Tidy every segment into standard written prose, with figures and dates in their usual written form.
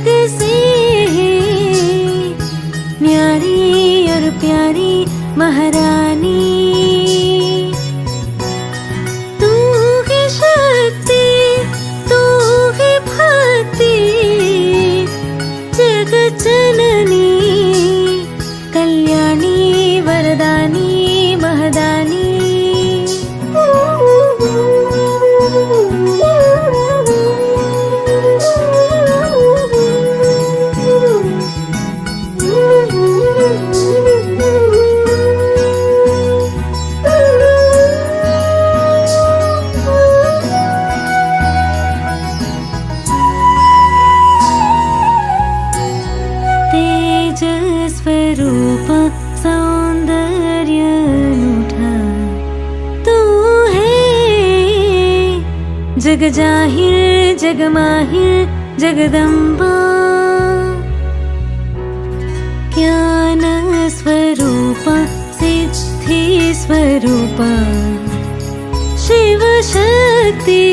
जग से है न्यारी और प्यारी महारानी। तू है शक्ति, तू है भक्ति, जग जननी कल्याणी वरदानी महदानी। तेजस्वरूप सौंदर्य अनूठा तू है, जग जाहिर जग माहिर जगदम्बा। ज्ञान स्वरूप सिद्धि स्वरूप शिव शक्ति,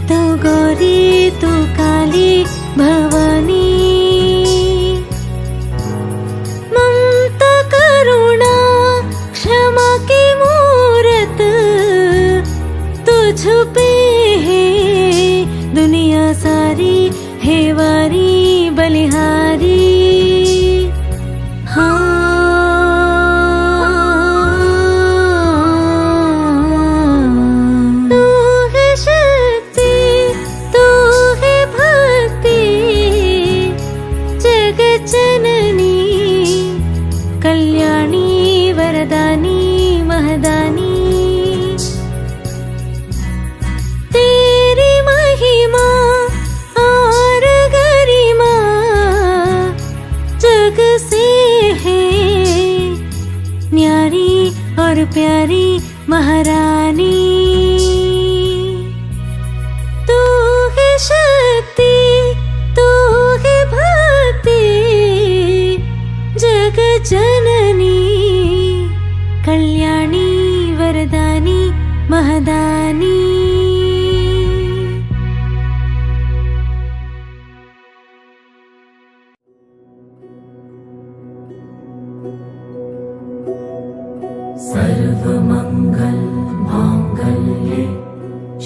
तू गौरी तू काली भवानी। ममता करुणा क्षमा की मूरत तू छुपे है, दुनिया सारी है वारी बलिहारी। तू है शक्ति, तू है भक्ति, जग जननी कल्याणी वरदानी महदानी। तेरी महिमा और गरिमा जग से है न्यारी और प्यारी महारानी। तू है शक्ति, तू है भक्ति, जग जननी कल्याणी वरदानी महदानी। सर्वमंगल मांगल्ये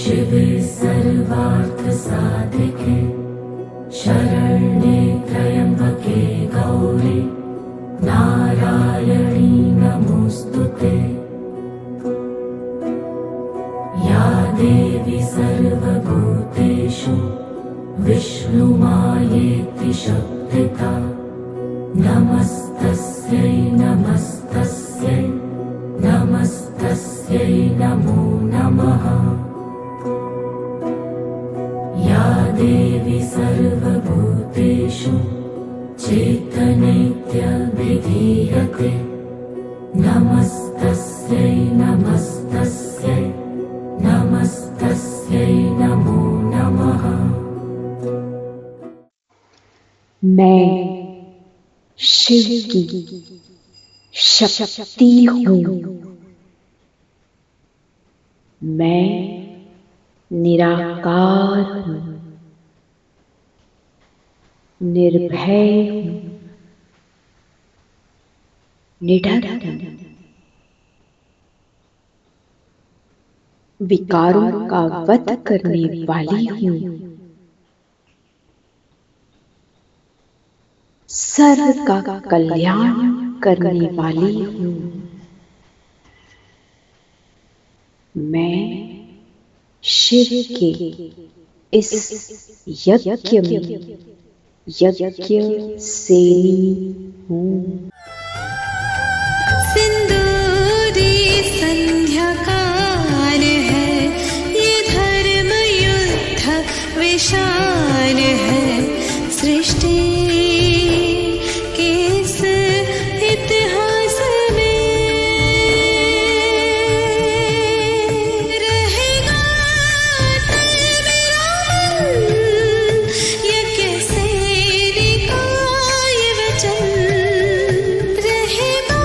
शिवे सर्वार्थ साधिके, शरण्ये त्र्यंबके गौरी नारायणी नमोस्तुते। या देवी सर्वभूतेषु विष्णुमायेति शब्दिता, नमस्तस्यै नमस्तस्यै नमस्तस्यै नमो नमः। या देवी सर्वभूतेषु चैतन्यविधीयते, नमस्तस्यै नमस्तस्यै नमस्तस्यै नमो नमः। मैं शिव की शक्ति हूँ। मैं निराकार हूँ, निर्भय हूँ, निडर हूँ, विकारों का वध करने वाली हूँ, सर्व का कल्याण करने वाली हूँ। मैं शिव के इस यज्ञ में यज्ञ सेनी हूँ। सिंदूरी संध्या काल है, ये धर्म युद्ध विशाल है। सृष्टि के इस इतिहास में रहेगा मेरा मन, ये कैसे का ये वचन रहेगा।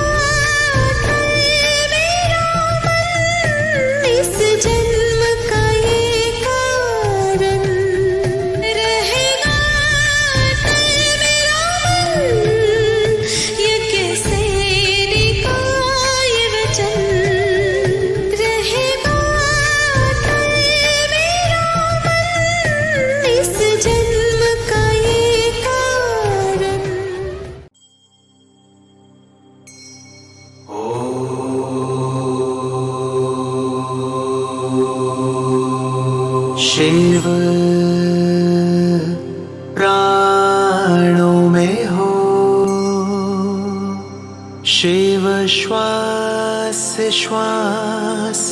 श्वास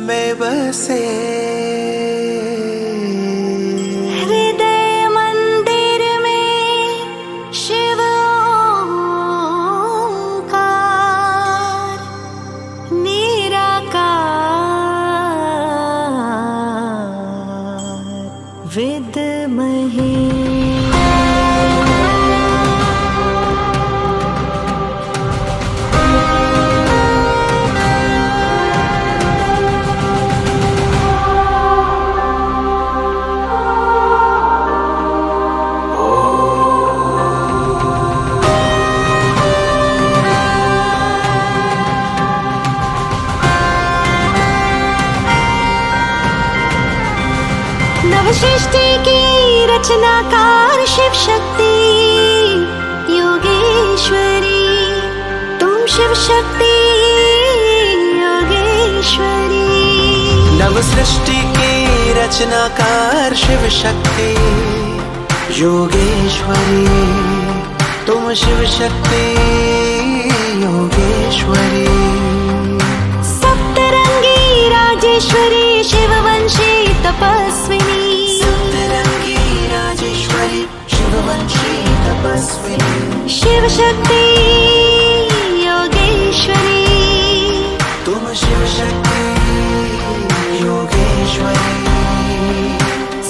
में बसे हृदय मंदिर में शिव ओंकार निराकार विद्महे नवसृष्टि की रचनाकार शिव शक्ति योगेश्वरी तुम शिव शक्ति योगेश्वरी नव सृष्टि की रचनाकार शिव शक्ति योगेश्वरी तुम शिव शक्ति योगेश्वरी सप्तरंगी राजेश्वरी शिववंशी तपस्विनी सप्तरंगी राजेश्वरी शिववंशी तपस्विनी शिव शक्ति योगेश्वरी तुम शिव शक्ति योगेश्वरी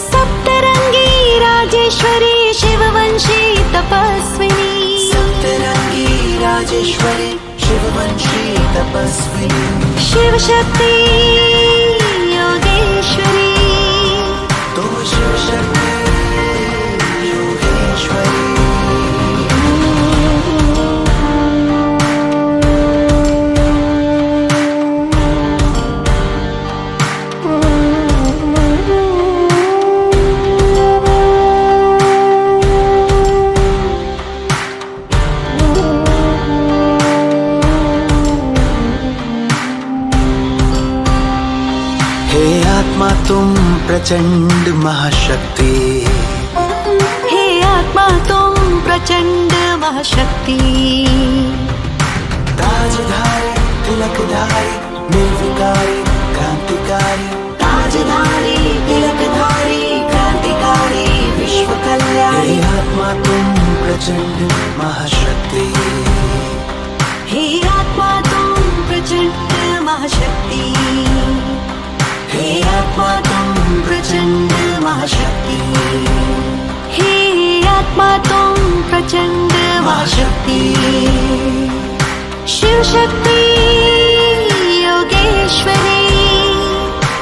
सप्तरंगी राजेश्वरी शिववंशी तपस्विनी सप्तरंगी राजेश्वरी शिववंशी तपस्विनी शिव शक्ति योगेश्वरी तुम शिव शक्ति योगेश्वरी हे आत्मा तुम प्रचंड महाशक्ति हे आत्मा तुम प्रचंड महाशक्ति ताजधारी तिलकधारी निर्विकारी क्रांतिकारी ताजधारी तिलकधारी क्रांतिकारी विश्व कल्याणी हे आत्मा तुम प्रचंड महाशक्ति हे आत्मा तुम प्रचंड महाशक्ति हे आत्मा तुम प्रचंड महाशक्ति हे आत्मा तुम प्रचंड महाशक्ति शिव शक्ति योगेश्वरी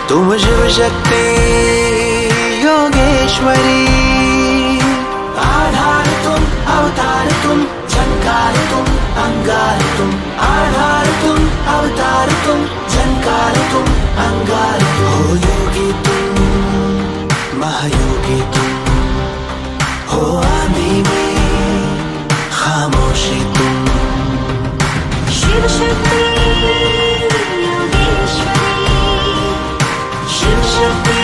तुम शिव शक्ति योगेश्वरी आधार तुम अवतार तुम झंकार तुम अंगार तुम आधार तुम अवतार तुम झंकार तुम अंगार तुम हो योगी तुम महायोगी तुम हो आंधी में खामोशी तुम शिव शक्ति योगेश्वरी शिव शक्ति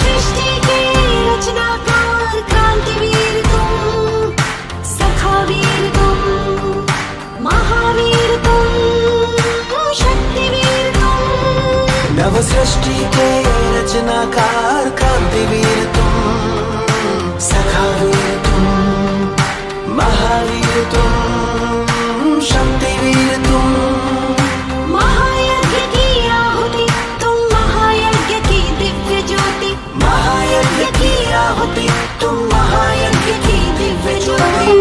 सृष्टि के रचनाकार क्रांतिवीर तुम सखावीर तुम महावीर तुम शक्तिवीर तुम नव सृष्टि के रचनाकार क्रांतिवीर तुम सखावीर तुम महावीर तुम शक्तिवीर तुम महायज्ञ की आहुति तुम महायज्ञ की दिव्य ज्योति महायज्ञ की आहुति तुम महायज्ञ की दिव्य ज्योति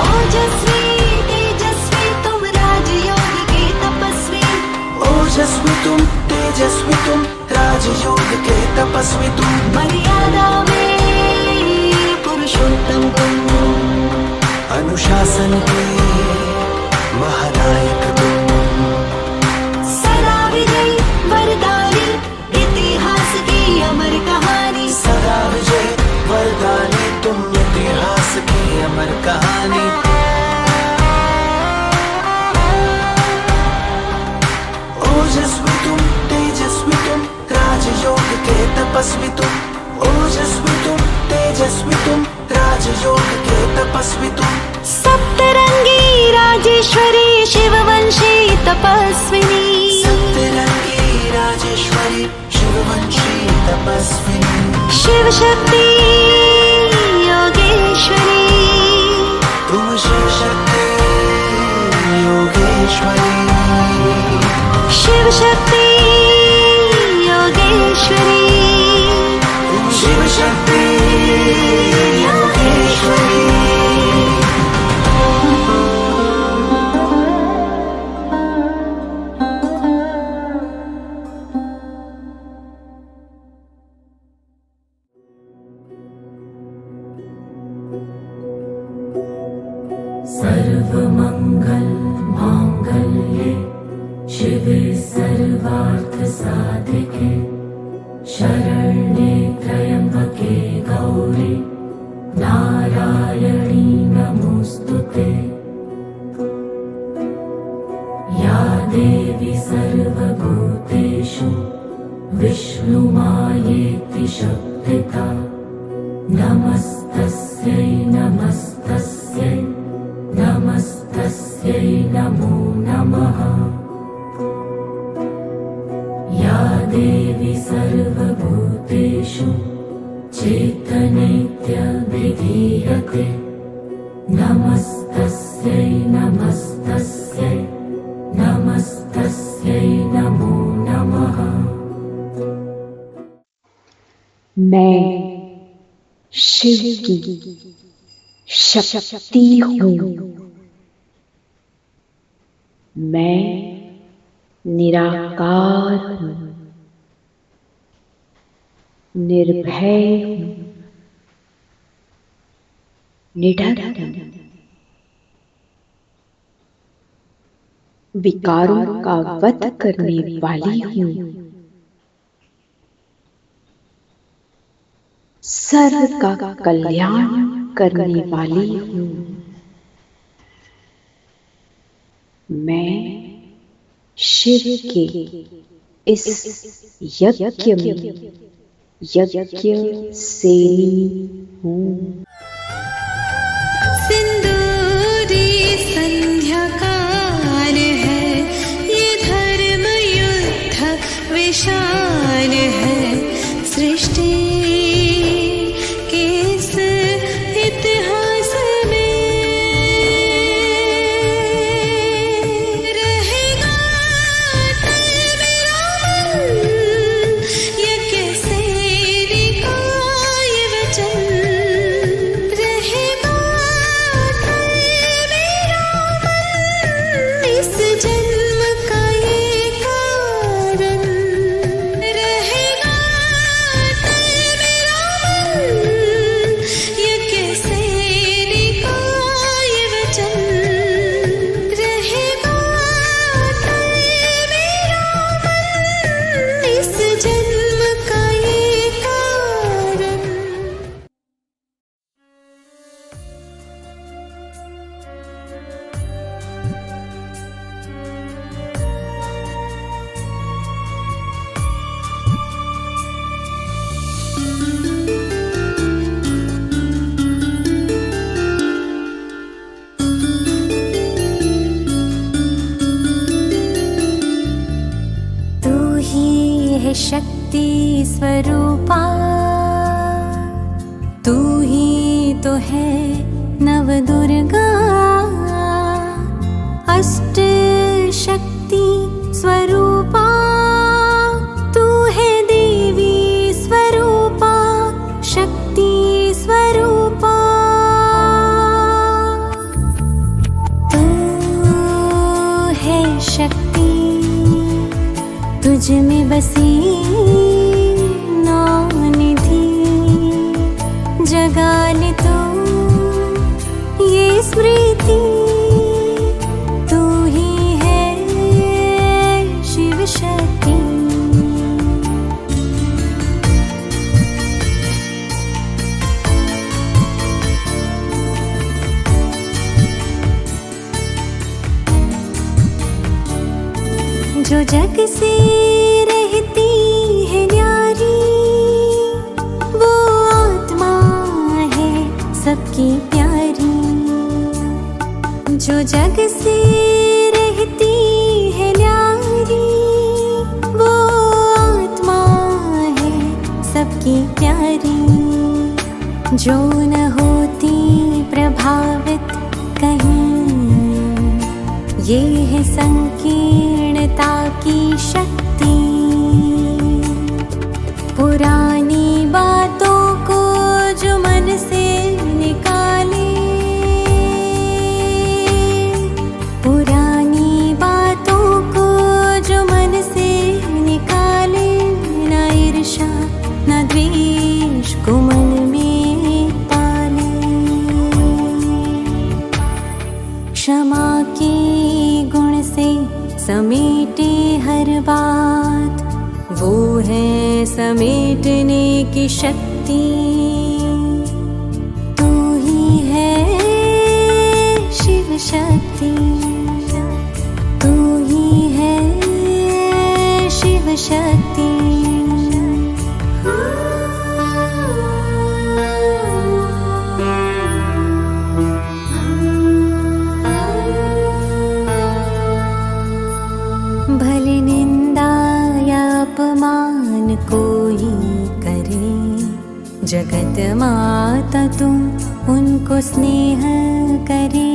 ओजस्वी तुम, मर्यादा में पुरुषोत्तम तुम, अनुशासन के महानायक तुम, सदा विजयी वरदानी इतिहास की अमर कहानी, सदा विजय वरदानी तुम, इतिहास की अमर कहानी। ओजस्वी तुम, तेजस्वी तुम, राजयोग के तपस्वी तुम, ओजस्वी तुम, तेजस्वी तुम, राजयोग के तपस्वी तुम, सप्तरंगी राजेश्वरी शिववंशी तपस्विनी, सप्तरंगी राजेश्वरी शिववंशी तपस्विनी, शिव शक्ति योगेश्वरी, तुम शिव शक्ति योगेश्वरी, शिव शक्ति योगेश्वरी, तुम शिव शक्ति योगेश्वरी। सर्वमंगल मांगल्ये शिवे सर्वार्थ साधिके शरण्ये त्र्यंबके गौरी नारायणी नमोस्तुते। या देवी सर्वभूतेषु विष्णुमायेति शब्दिता नमस्तस्यै नमस्तस्यै नमस्तस्यै नमो नमः। या देवी सर्वभूतेषु चैतन्यविधीयते नमस्तस्यै नमस्तस्यै नमस्तस्यै नमो नमः। मैं शिव की शक्ति हूँ। मैं निराकार हूँ, निर्भय हूँ, निडर हूँ, विकारों का वध करने वाली हूँ, सर्व का कल्याण करने वाली हूँ। मैं शिव के इस यज्ञ में यज्ञ सेनी हूँ। सिंदूरी संध्या काल है, ये धर्म युद्ध विशाल है, सृष्टि के इस इतिहास में रहेगा अटल मेरा मन, ये कैसे निकाय वचन, रहेगा अटल मेरा मन, इस जन्म का ये कारण, रहेगा अटल मेरा मन, ये कैसे निकाय वचन, रहेगा अटल मेरा मन, इस जन्म का ये कारण। तू ही है शक्ति स्वरूपा, तू ही तो है नवदुर्गा, अष्ट शक्ति स्वरूपा, तू है देवी स्वरूपा, शक्ति स्वरूपा। तू है शक्ति, तुझ में बसी नौ निधि जग से रहती है न्यारी, वो आत्मा है सबकी प्यारी। जो जग से रहती है न्यारी, वो आत्मा है सबकी प्यारी। जो न होती प्रभावित कहीं, ये है संकीर्णता की शक्ति। पुरानी बातों को जो मन से निकाले, पुरानी बातों को जो मन से निकाले, ना ईर्ष्या ना द्वेष को मन में पाले। क्षमा के गुण से समेटे हर बात, वो है समेटने की शक्ति। तू ही है शिव शक्ति, तू ही है शिव शक्ति। भले निंदा या अपमान कोई करे, जगत माता तुम उनको स्नेह करे।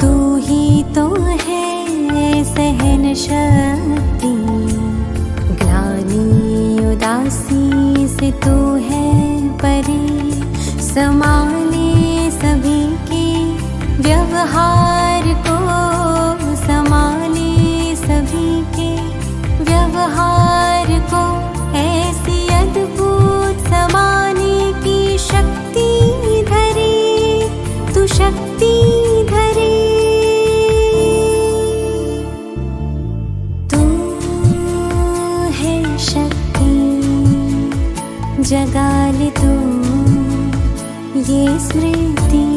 तू ही तो है सहन शक्ति, ग्लानि उदासी से तू है परे। संभाले सभी के व्यवहार को, संभाले सभी के व्यवहार को। ऐसी अद्भुत समाने की शक्ति धरे, तू शक्ति धरे। तू है शक्ति, जगा ले तू ये स्मृति।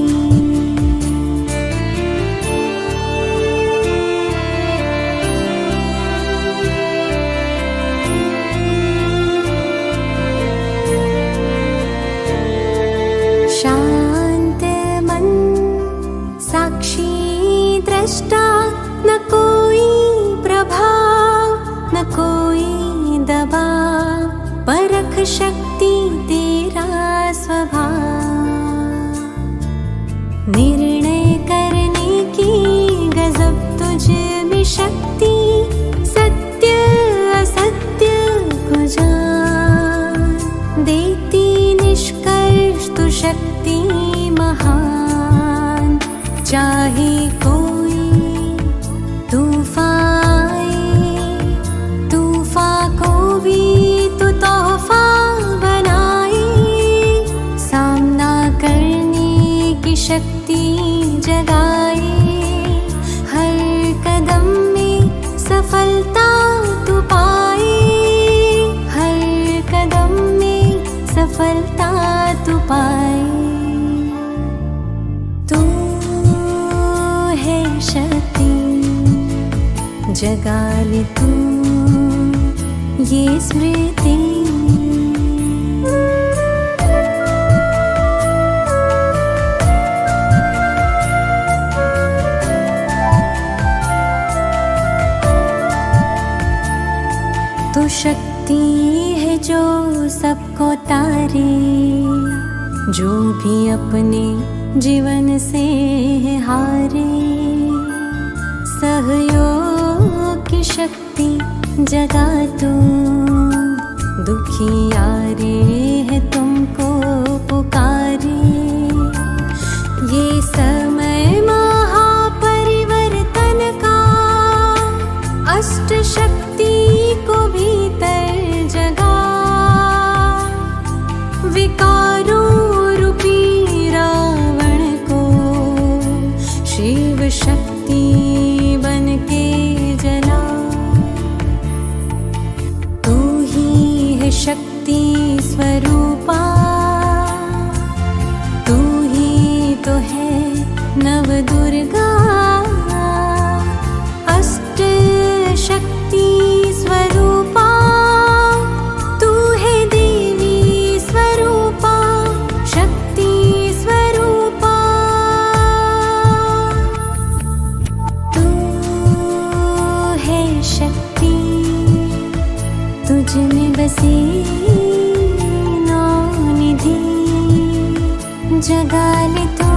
शांत मन साक्षी दृष्टा, न कोई प्रभाव न कोई दबाव। परख शक्ति तेरा स्वभाव, निर्णय करने की गजब तुझ में शक्ति। सत्य असत्य को जान देती निष्कर्ष तू शक्ति महान। चाहे कोई तूफान, तूफान को भी तू तोहफा बनाए। सामना करने की शक्ति जगाए, हर कदम में सफलता तू पाए। हर कदम में सफलता तू पाए। तू है शक्ति, जगा ले तू ये स्मृति। तू शक्ति है जो सबको तारे, जो भी अपने जीवन से हारे। सहयोग की शक्ति जगा तू, दुखियारे है तुमको पुकारे। ये समय महापरिवर्तन का, अष्ट शक्ति को भीतर जगा। विकारों रूपी रावण को शिव शक्ति बन के जला। तू ही है शक्ति स्वरूपा, तू ही तो है नव दुर्गा। अष्ट शक्ति जगा ले तू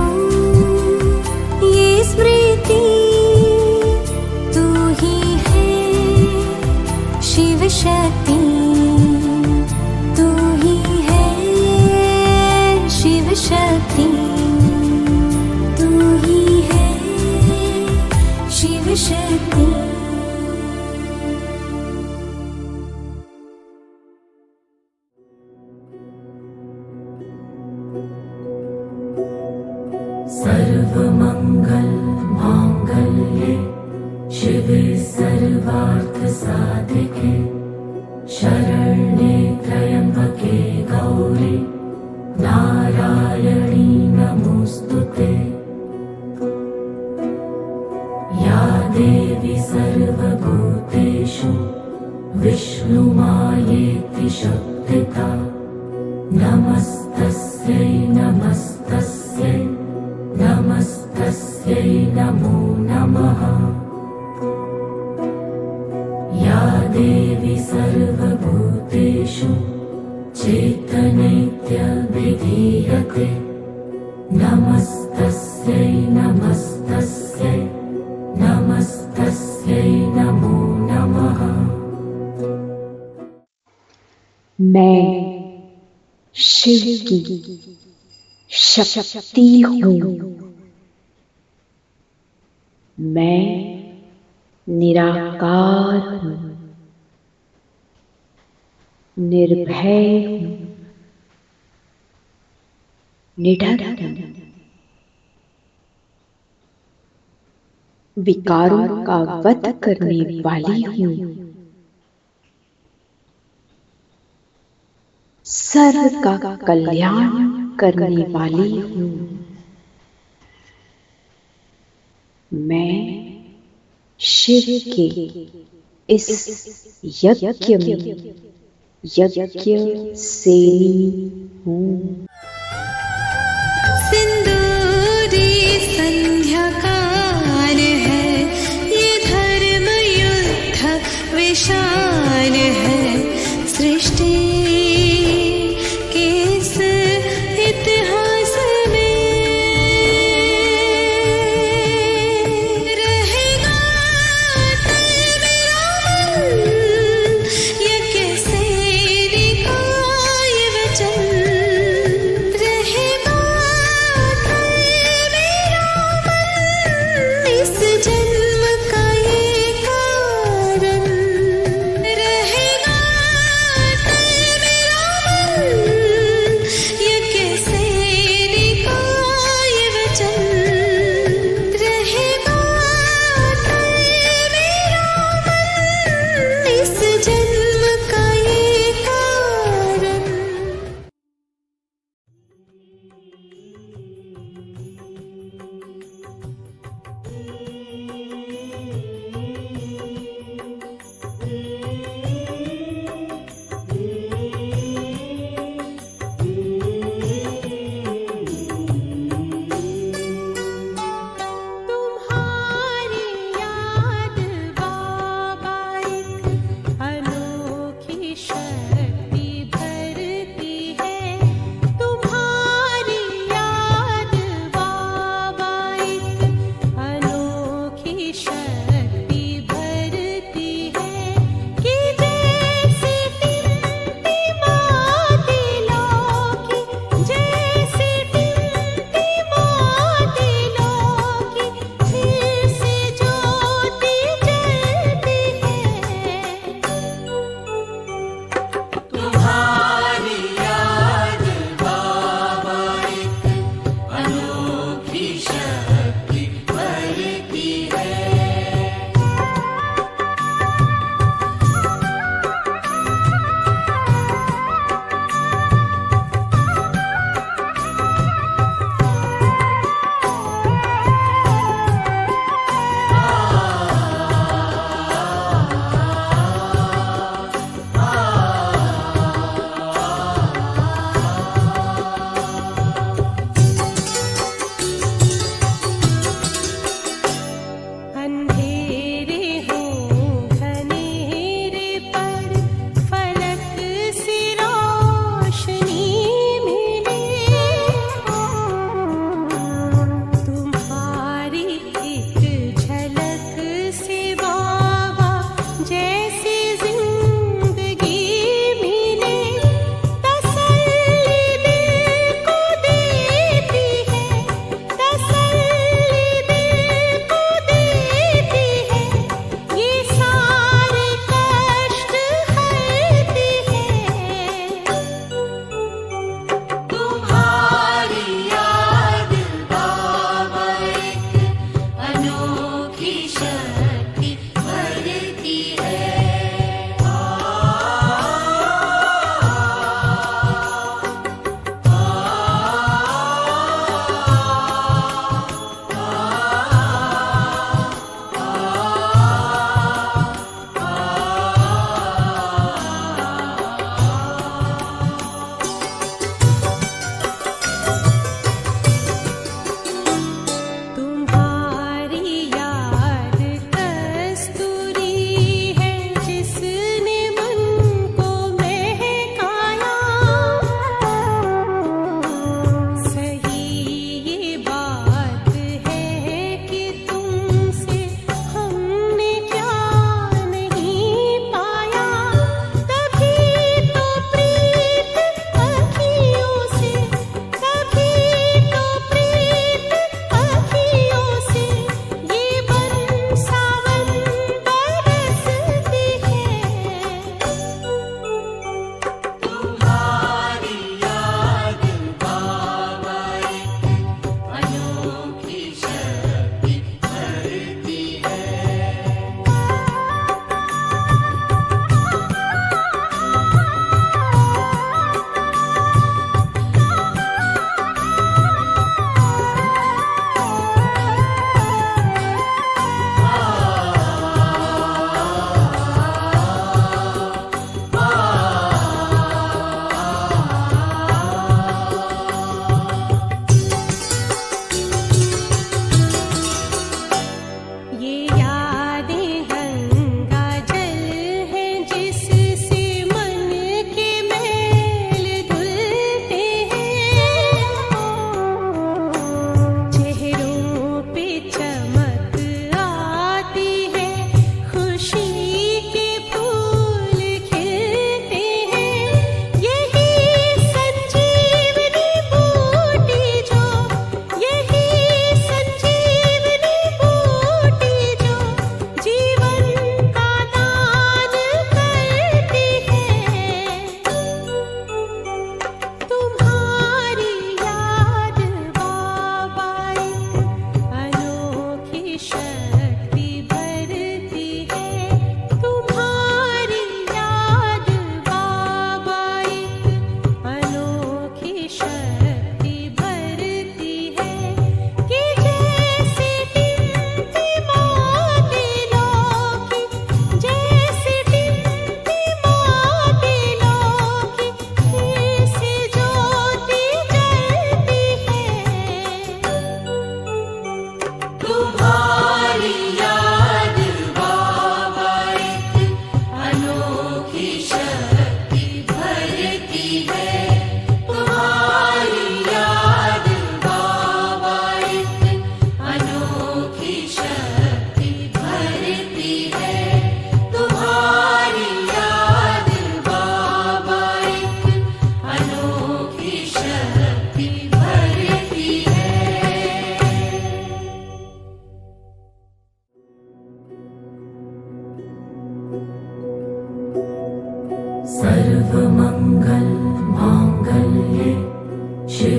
ये स्मृति, तू ही है शिव शक्ति, तू ही है शिव शक्ति, तू ही है शिव शक्ति। सर्वमंगल मांगल्ये शिवे सर्वार्थ साधिके शरण्ये त्र्यंबके गौरी नारायणी नमोस्तुते। या देवी सर्वभूतेषु विष्णुमायेति शक्तिता नमस्तस्यै नमस्तस्यै नमस्तस्यै नमो नमः। या देवी सर्वभूतेषु चैतन्यविधीयते नमस्तस्यै नमस्तस्यै नमस्तस्यै नमो नमः। मैं शिव की शक्ति हूँ। मैं निराकार हूँ, निर्भय हूँ, निडर हूँ, विकारों का वध करने वाली हूँ, सर्व का कल्याण करने वाली हूँ। मैं शिव के इस यज्ञ में यज्ञ सेनी हूँ। सिंदूरी संध्या काल है, ये धर्म युद्ध विशाल है, सृष्टि के इस इतिहास में रहेगा मेरा मन, ये कैसे निकाय वचन।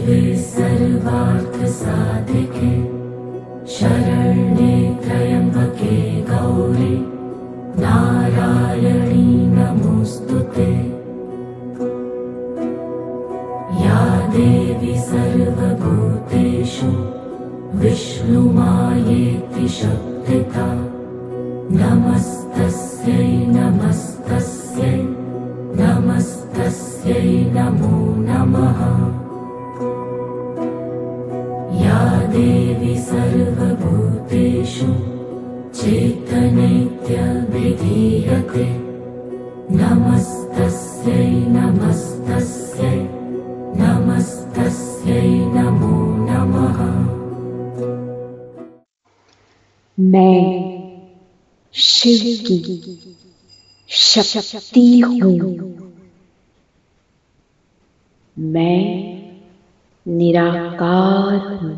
शिवे सर्वार्थ साधिके शरण्ये त्र्यम्बके गौरी नारायणी नमोस्तुते। या देवी सर्वभूतेषु विष्णुमायेति शक्तिता नमस्तस्यै नमस्तस्यै नमस्तस्यै नमो नमः। या देवी सर्वभूतेषु चैतन्यविधीयते नमस्तस्यै नमस्तस्यै नमस्तस्यै नमो नमः। मैं शिव की शक्ति हूँ। मैं निराकार हूँ,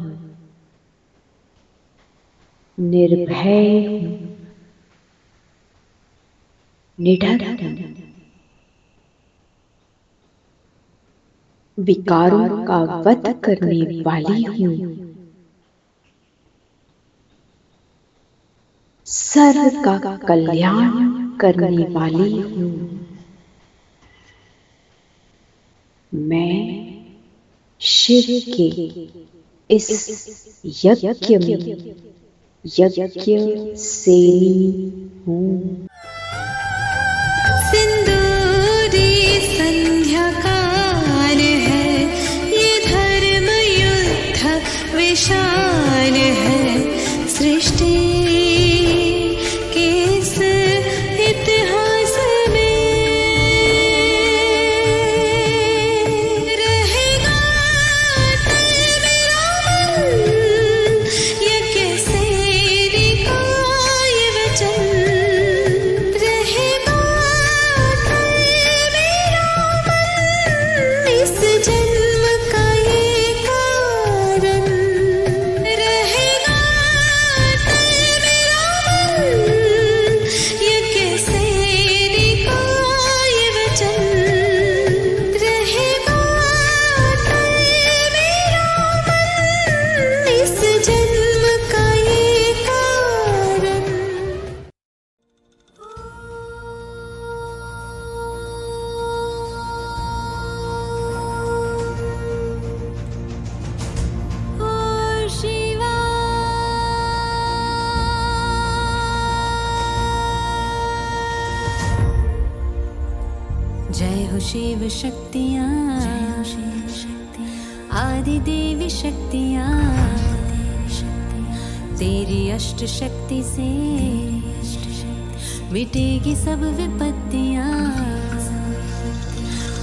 निर्भय हूँ, निडर हूँ, विकारों का वध करने वाली हूँ, सर्व का कल्याण करने वाली हूँ। मैं शिव के इस यज्ञ में यज्ञ सेनी हूँ। सिंदूरी संध्या काल है, ये धर्म युद्ध विशाल है। सृष्टि के इस इतिहास में रहेगा मेरा मन, ये कैसे निकाय वचन। रहेगा मेरा मन, इस जन्म का ये कारण। रहेगा मेरा मन, ये कैसे निकाय वचन। रहेगा मेरा मन, इस जन्म का ये कारण। ओ शिवा जय हो शिव शक्तियाँ, आदि देवी शक्तियाँ। तेरी अष्ट शक्ति से मिटेगी सब विपत्तियाँ।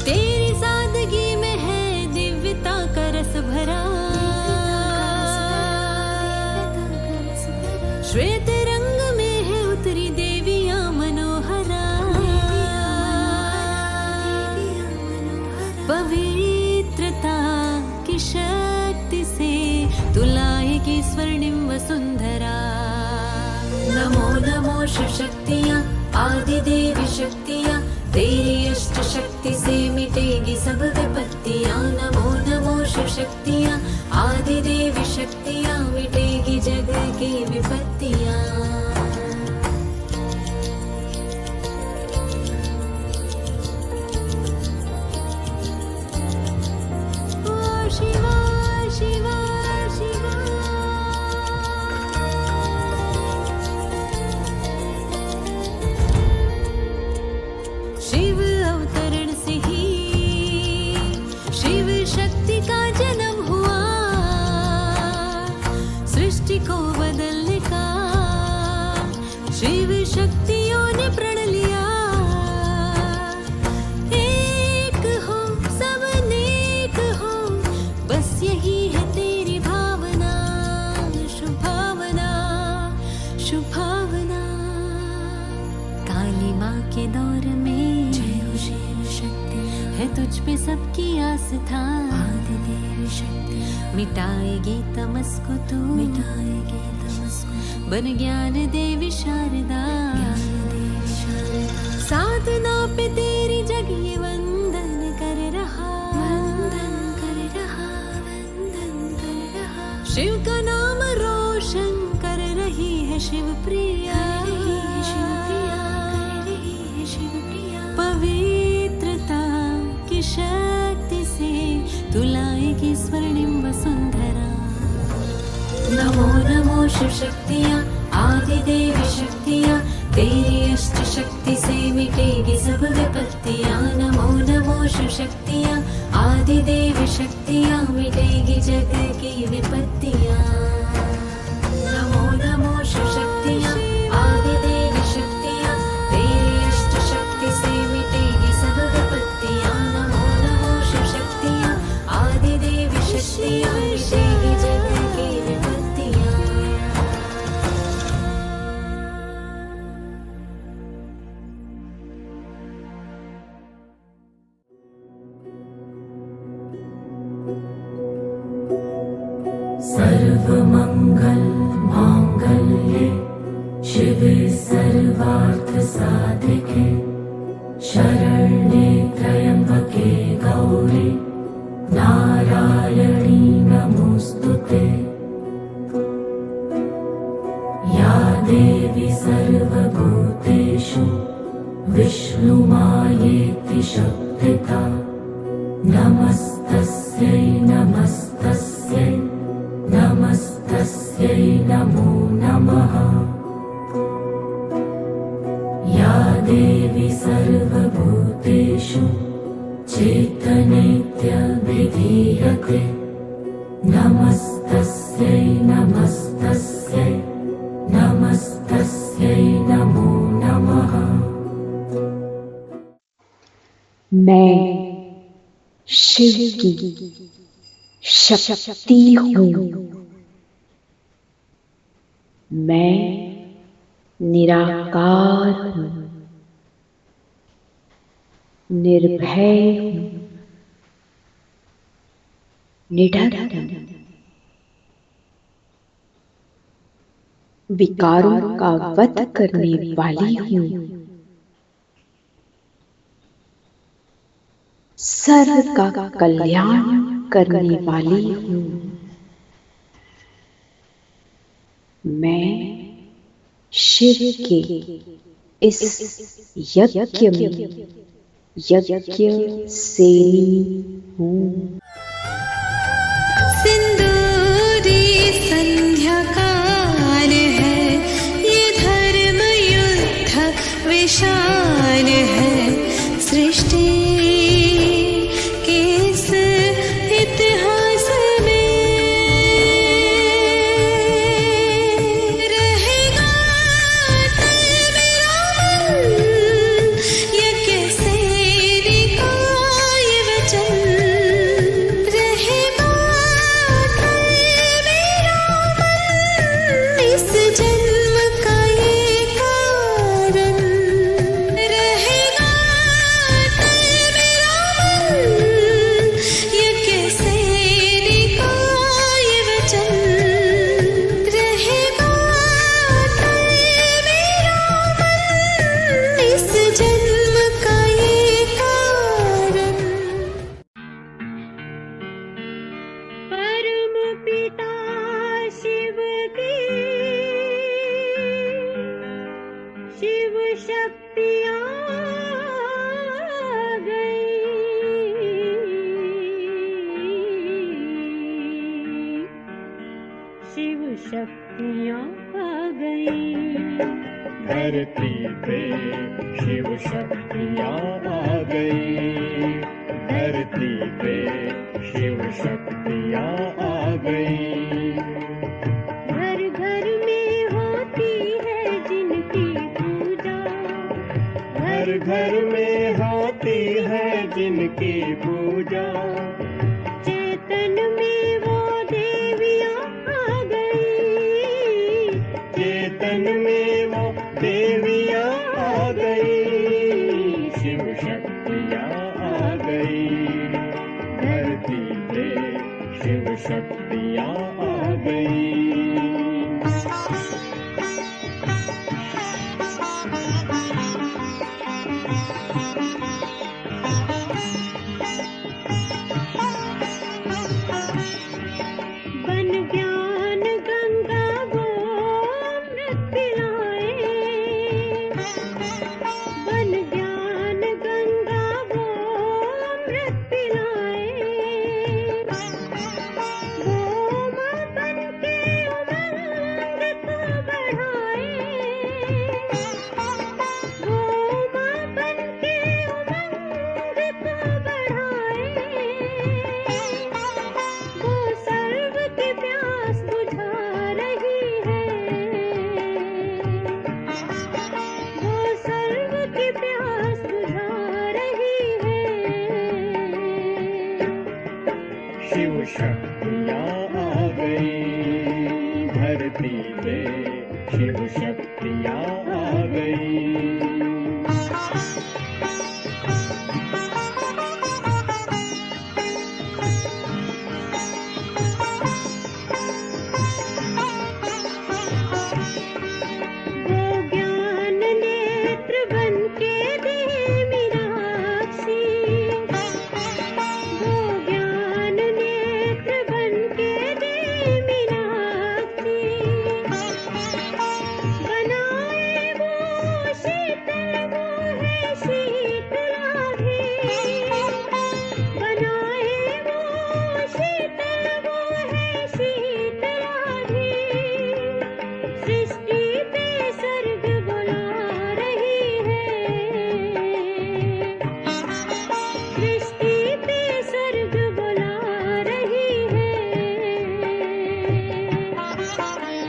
तेरी सादगी में है दिव्यता का रस भरा। श्वेत रंग में है उतरी देवियाँ मनोहरा। पवित्रता की शक्ति से तू लाएगी स्वर्णिम वसुंधरा। नमो नमो शिव शक्तियाँ, आदि देवी शक्तियाँ। तेरी अष्ट शक्ति से मिटेगी सब विपत्तियाँ। नमो नमो शिव शक्तियाँ, आदि देवी शक्तियाँ। मिटेगी जग की विपत्तियाँ। ओ शिवा शिवा शिवा। शिव अवतरण से ही शिव शक्ति का जन्म हुआ। सृष्टि को बदलने का शिव शक्तियों ने प्रण लिया। एक हो सब नेक हो, बस यही है तेरी भावना। शुभ भावना, शुभ भावना। काली माँ के दौर में है तुझ पे सबकी आस्था। आदि देवी शक्ति मिटाएगी तमस को तू। मिटाएगी तमस को बन ज्ञान देवी शारदा। साधना पे तेरी जग ये वंदन कर रहा। वंदन कर रहा। शिव का नाम रोशन कर रही है शिव प्रिया, पवित्रता की शक्ति से तू लाएगी स्वर्णिम वसुंधरा। नमो नमो शिव शक्तियाँ आदि देवी शक्तियाँ, तेरी अष्ट शक्ति से मिटेगी सब विपत्तियाँ। नमो नमो शिव शक्तियाँ आदि देवी शक्तियाँ, मिटेगी जग की विपत्तियाँ। नमो नमो शिव शक्तियाँ आदि देवी शक्तियाँ, तेरी अष्ट शक्ति से मिटेगी सब विपत्तियाँ। नमो नमो शिव शक्तियाँ आदि देवी शक्तियाँ, मिटेगी जग की विपत्तियाँ। सर्वमंगल मांगल्ये शिवे सर्वार्थ साधिके, शरण्ये त्र्यंबके गौरी नारायणी नमोस्तुते। या देवी सर्वभूतेषु विष्णुमायेति शक्तिता, नमस्तस्यै नमस्तस्यै नमस्तस्यै नमो नमः। या देवी सर्वभूतेषु चैतन्यविधीयते, नमस्तस्यै नमस्तस्यै नमस्तस्यै नमो नमः। मैं शिव की शक्ति हूँ। मैं निराकार हूँ, निर्भय हूँ, निडर हूँ, विकारों का वध करने वाली हूँ, सर्व का कल्याण करने वाली हूँ। मैं शिव के इस यज्ञ में यज्ञ सेनी हूँ। सिंदूरी संध्या काल है, ये धर्म युद्ध विशाल है। सृष्टि के इस इतिहास में रहेगा मेरा मन, ये कैसे लिखा ये वचन। रहेगा मेरा मन, इस जन्म का ये कारण। रहेगा मेरा मन, ये कैसे लिखा ये वचन। रहेगा मेरा मन, इस जन्म का ये कारण। परम पिता शिव की शिव शक्तियाँ गई, शिव शक्तियाँ आ गई। धरती पे शिव शक्तियाँ आ गई, धरती पे शिव शक्तियाँ आ गई। घर घर में होती है जिनकी पूजा, घर घर में होती है जिनकी पूजा, चेतन में वो देवियाँ आ गई। चेतन में वो देवियाँ आ गई, शिव शक्तियाँ आ गई। धरती पे शिव शक्तियाँ आ गई। बन गया शिव शक्तियाँ आ गई। धरती पे शिव शक्तियाँ आ गई।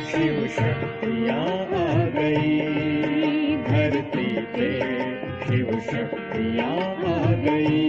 शिव शक्तियाँ आ गई। धरती पे शिव शक्तियाँ आ गई।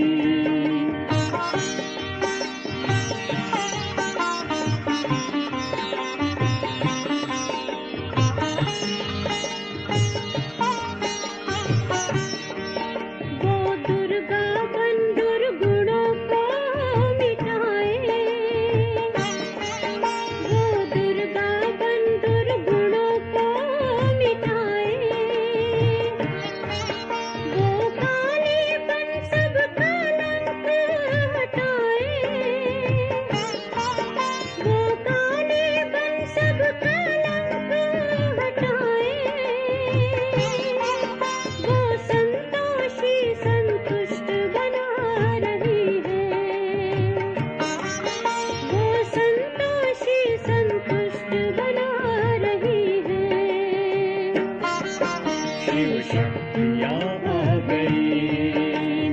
शिव शक्तियाँ आ गई।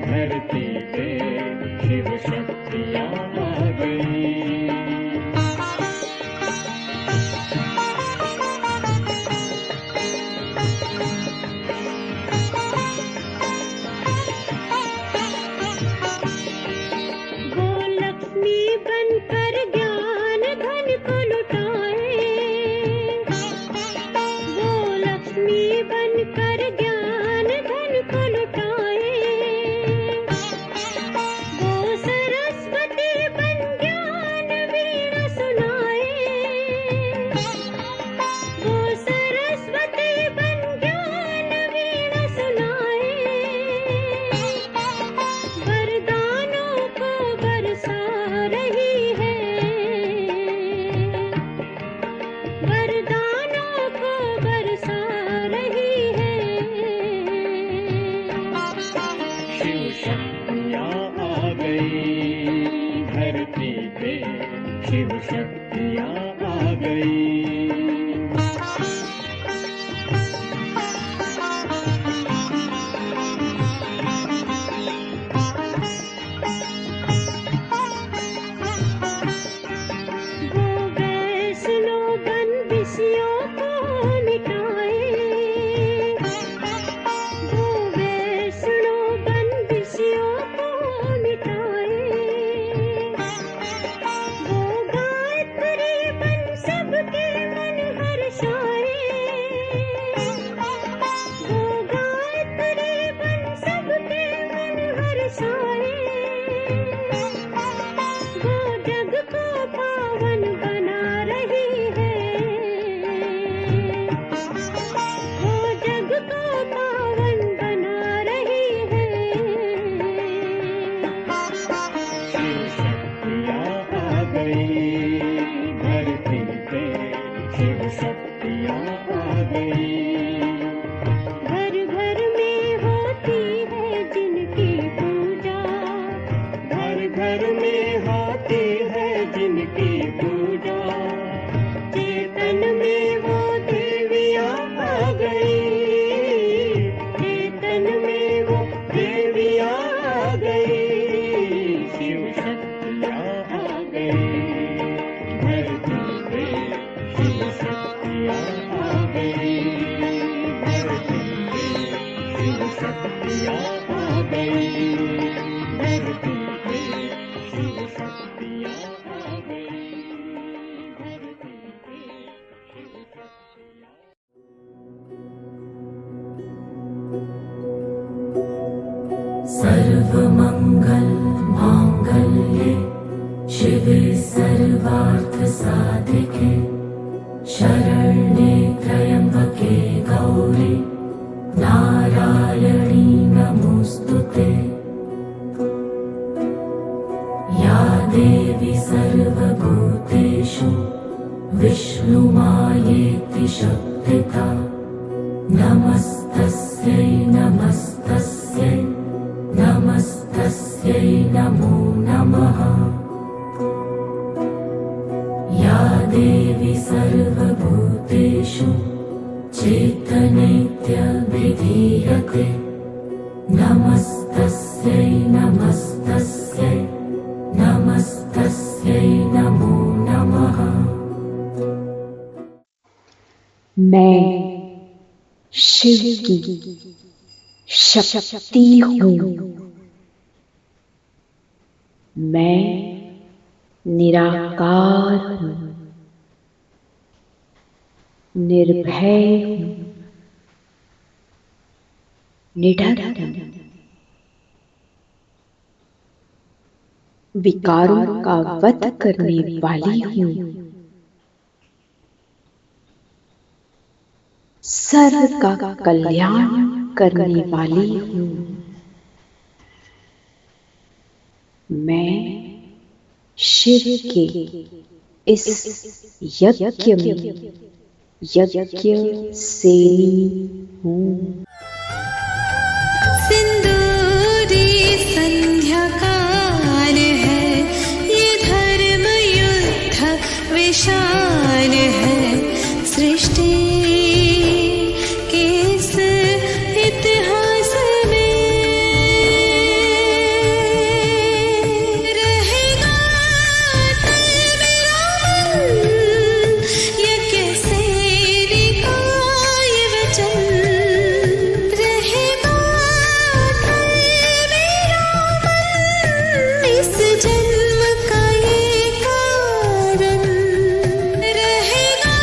धरती पे शिव शक्तियाँ आ गई। धरती पे शिव शक्तियाँ आ गई। धरती पे शिव शक्तियाँ आ गई। घर घर में होती है जिनकी पूजा, घर घर में होती है जिनकी पूजा, चेतन में वो देवियाँ आ गई। चेतन में वो देवियाँ आ गई। शिव शक्तियाँ आ गई। सर्वमङ्गल माङ्गल्ये शिवे सर्वार्थसाधिके शरण्ये त्र्यम्बके गौरी नारायणी नमोऽस्तुते। या देवी सर्वभूतेषु विष्णुमायेति शक्तिता नमस्तस्यै नमस्तस्यै नमस्तस्यै नमो नमः। या देवी सर्वभूतेषु चैतन्यविधीयते नमस्तस्यै नमस्तस्यै नमस्तस्यै नमो नमः। मैं शिव की शक्ति हूँ। मैं निराकार हूँ, निर्भय हूँ, निडर हूँ। विकारों का वध करने वाली हूँ। सर्व का कल्याण करने वाली हूँ। मैं शिव के इस यज्ञ में यज्ञ सेनी हूँ। सिंदूरी संध्या काल है, ये धर्म युद्ध विशाल है। सृष्टि के इस इतिहास में रहेगा मेरा मन, ये कैसे निकाय वचन। रहेगा मेरा मन, इस जन्म का ये कारण। रहेगा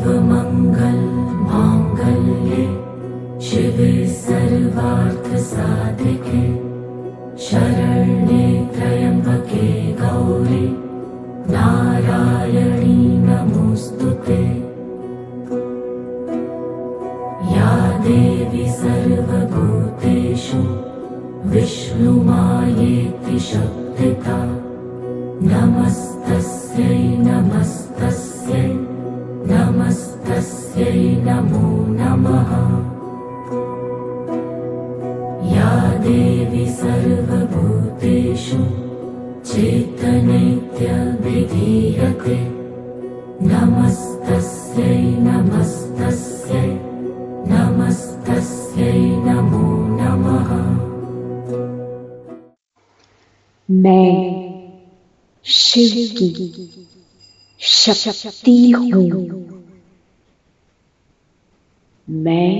सर्वमंगल मांगल्ये शिवे सर्वार्थ साधिके शरण्ये त्र्यंबके गौरी नारायणी नमोस्तुते। या देवी सर्वभूतेषु विष्णुमायेति शब्दिता नमस्तस्यै नमस्तस्यै नमस्तस्यै नमो नमः। या देवी सर्वभूतेषु चेतनैत्यभिधीयते नमस्तस्यै नमस्तस्यै नमस्तस्यै नमो नमः। मैं शिव की शक्ति हूँ। मैं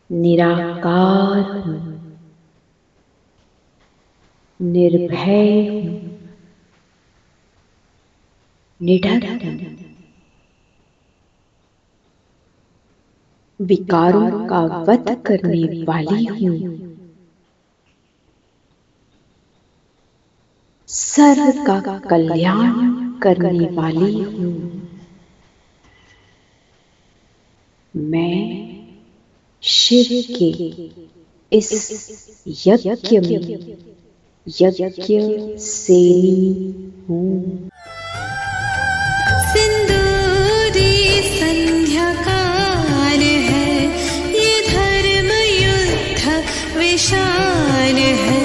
निराकार हूँ, निर्भय हूँ, निडर हूँ, विकारों का वध करने वाली हूँ, सर्व का कल्याण करने वाली हूँ। मैं शिव के इस यज्ञ में यज्ञ सेनी हूँ। सिंदूरी संध्या काल है, ये धर्म युद्ध विशाल है।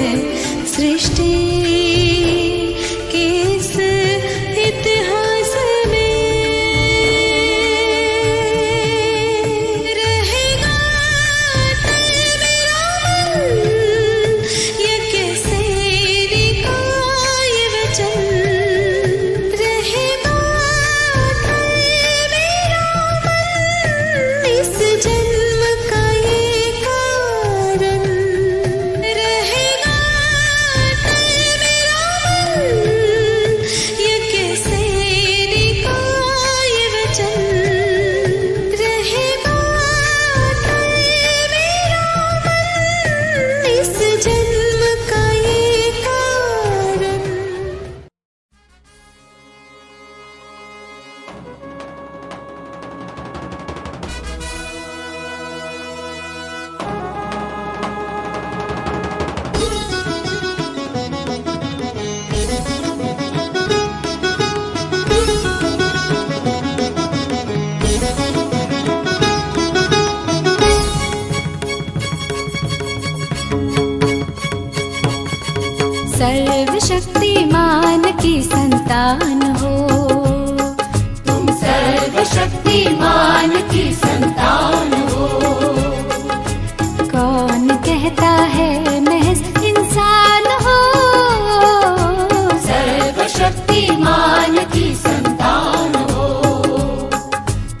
सृष्टि के इस इतिहास में रहेगा मेरा मन, ये कैसे निकाय वचन। रहेगा मेरा मन, इस जन्म का ये कारण। रहेगा मेरा मन, ये कैसे निकाय वचन। रहेगा मेरा मन, इस जन्म का ये कारण। सर्वशक्तिमान की संतान हो, तुम सर्वशक्तिमान की संतान हो। कौन कहता है महज इंसान हो, सर्वशक्तिमान की संतान हो।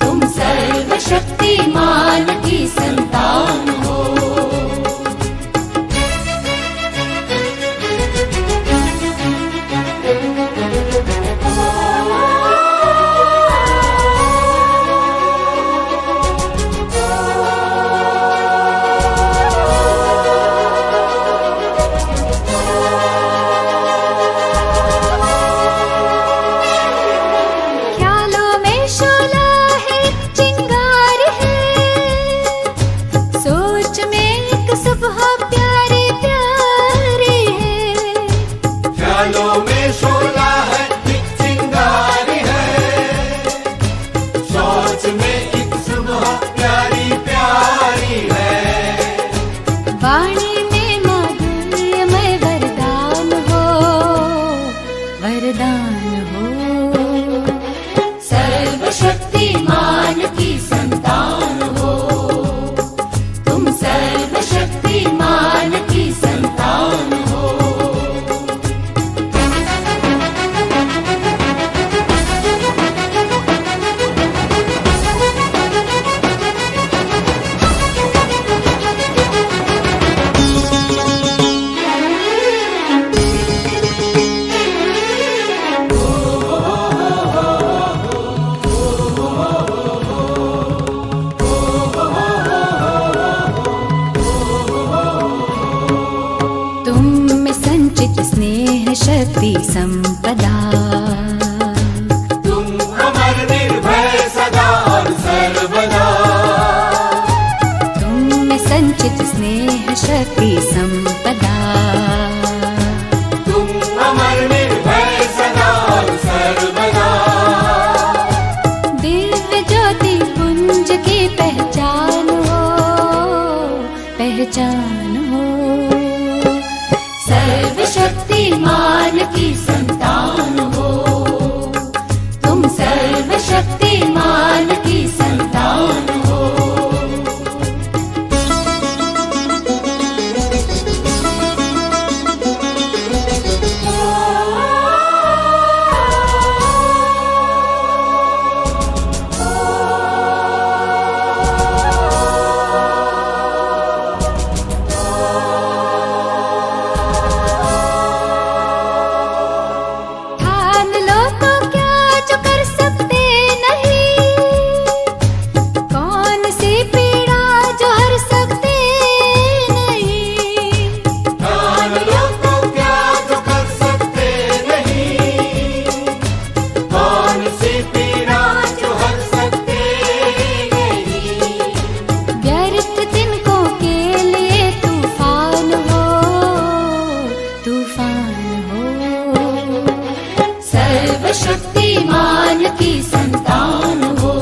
तुम सर्वशक्तिमान की संतान हो। स्नेह शक्ति संपदा। तुम अमर निर्भय सदा और सर्वदा। तुम में संचित स्नेह शक्ति संपदा। तुम अमर निर्भय सदा और सर्वदा। दिव्य ज्योति पुंज की पहचान हो, पहचान हो। सर्वशक्तिमान की संतान हो, तुम सर्वशक्तिमान की संतान हो। सर्वशक्तिमान की संतान हो,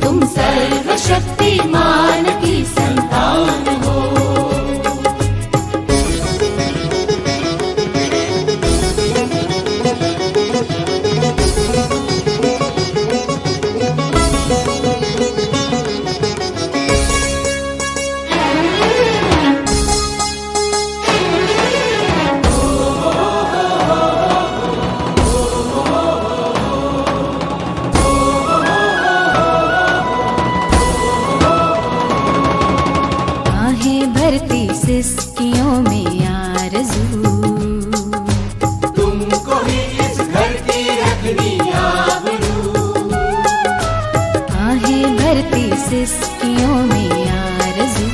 तुम सर्वशक्तिमान की संतान हो। सिसकियों में आरज़ू, तुमको ही इस घर की रखनी आबरू। आहें भरती सिसकियों में आरज़ू,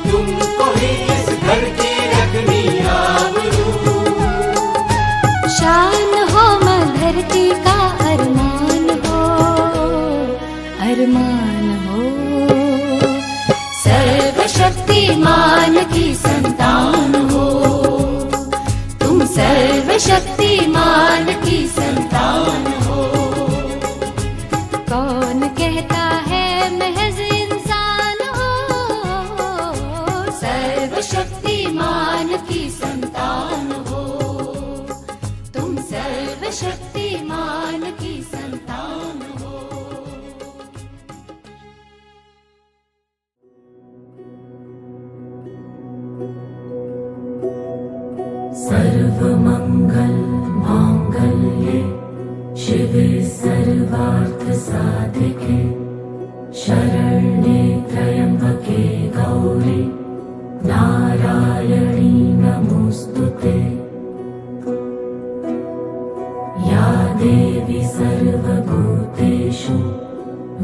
तुमको ही इस घर की रखनी आबरू। शान हो मां धरती का अरमान हो, अरमान हो। सर्वशक्तिमान की संतान हो, तुम सर्वशक्तिमान की संतान हो। कौन कहता है महज इंसान हो, सर्वशक्तिमान की संतान हो, तुम सर्वशक्तिमान की संतान हो। सर्वमंगल मांगल्ये शिवे सर्वार्थ साधिके शरण्ये त्र्यंबके गौरी नारायणी नमोस्तुते। या देवी सर्वभूतेषु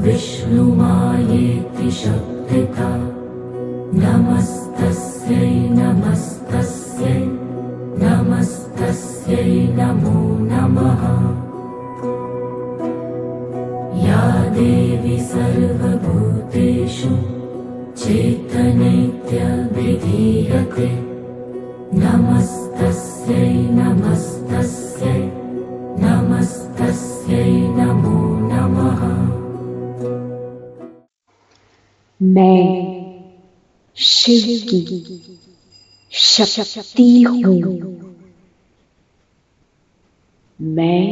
विष्णुमायेति शक्तिता नमस्तस्यै नमस्तस्यै नमस्तस्यै नमो नमः। या देवी सर्वभूतेषु चैतन्यविधीयते नमस्तस्यै नमस्तस्यै नमस्तस्यै नमो नमः। मैं शिव की शक्ति हूँ। मैं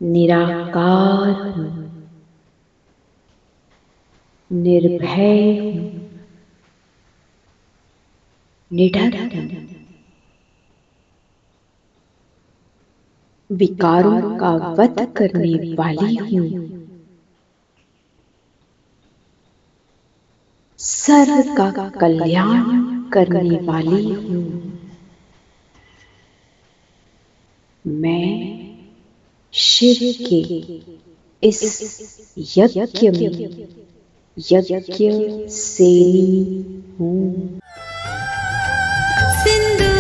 निराकार हूँ, निर्भय हूँ, निडर हूँ। विकारों का वध करने वाली हूँ। सर्व का कल्याण करने वाली हूँ। मैं शिव के इस यज्ञ में यज्ञ सेनी हूँ। सिंधु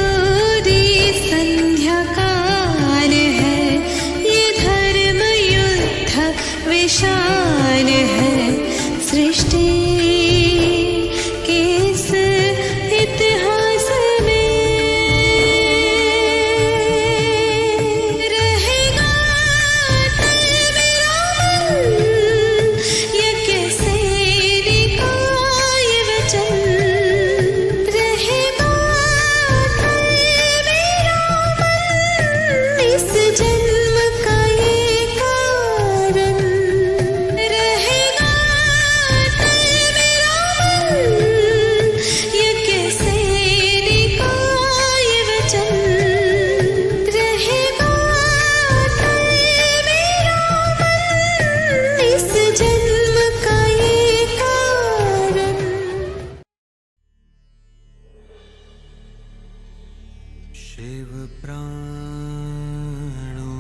शिव प्राणों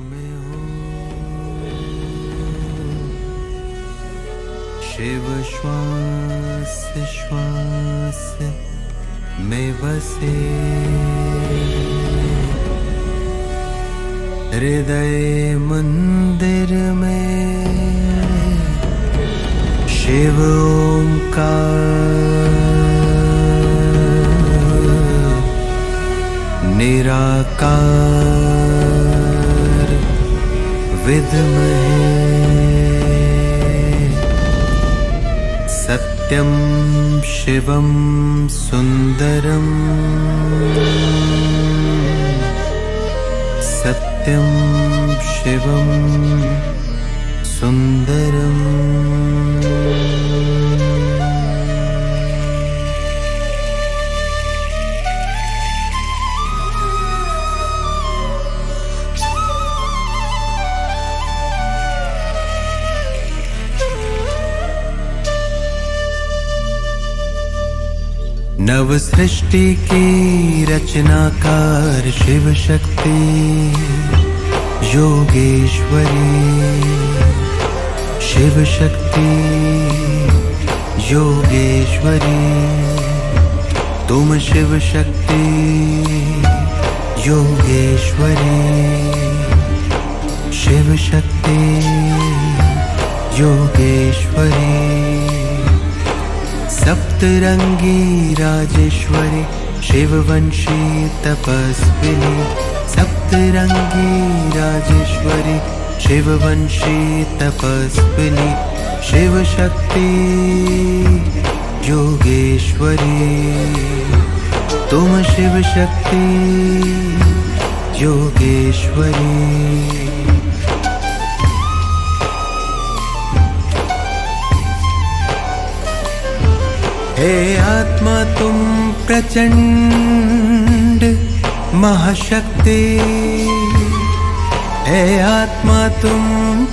में हो, शिव श्वास श्वास में बसे, हृदय मंदिर में शिव ओंकार, निराकार विद्महे सत्यं शिवं सुंदरं, सत्यं शिवं सुंदरम्। नव सृष्टि की रचनाकार शिव शक्ति योगेश्वरी, शिव शक्ति योगेश्वरी, तुम शिव शक्ति योगेश्वरी, शिव शक्ति योगेश्वरी, सप्तरंगी राजेश्वरी, शिववंशी तपस्विनी, सप्तरंगी राजेश्वरी, शिववंशी तपस्विनी, शिव शक्ति योगेश्वरी, तुम शिव शक्ति योगेश्वरी। हे आत्मा तुम प्रचंड महाशक्ति, हे आत्मा तुम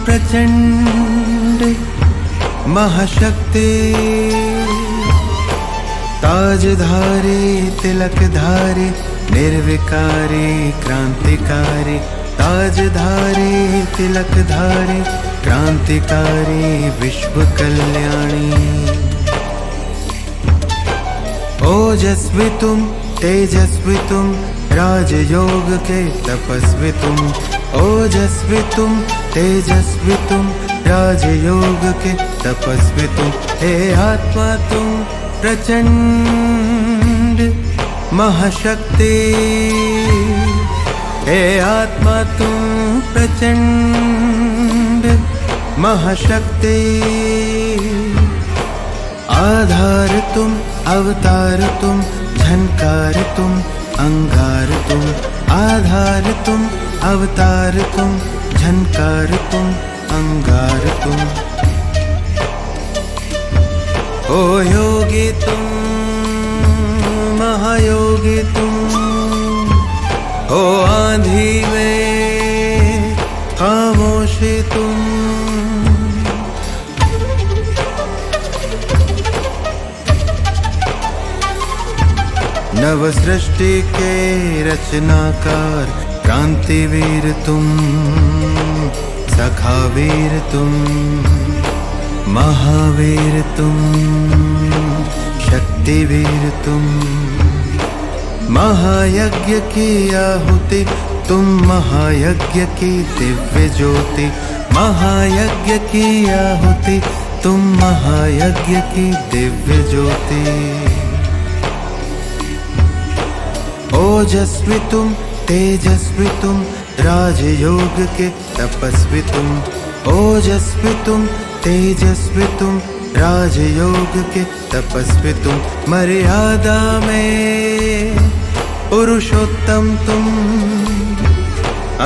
प्रचंड महाशक्ति, ताजधारी तिलकधारी निर्विकारी क्रांतिकारी, ताजधारी तिलकधारी क्रांतिकारी विश्व कल्याणी, ओजस्वी तुम तेजस्वी तुम राजयोग के तपस्वी तुम, ओजस्वी तुम तेजस्वी तुम राजयोग के तपस्वी तुम, हे आत्मा तुम प्रचंड महाशक्ति, हे आत्मा तुम प्रचंड महाशक्ति, आधार तुम अवतार तुम झनकार तुम अंगार तुम, आधार तुम अवतार तुम झनकार तुम अंगार तुम, ओ योगी तुम महायोगी तुम, ओ आंधी में खामोशी तुम, नव सृष्टि के रचनाकार क्रांतिवीर तुम, सखावीर तुम, महावीर तुम, शक्तिवीर तुम, महायज्ञ की आहुति तुम, महायज्ञ की दिव्य ज्योति, महायज्ञ की आहुति तुम, महायज्ञ की दिव्य ज्योति, ओजस्वी तुम तेजस्वी तुम राजयोग के तपस्वी तुम, ओजस्वी तुम तेजस्वी तुम राजयोग के तपस्वी तुम, मर्यादा में पुरुषोत्तम तुम,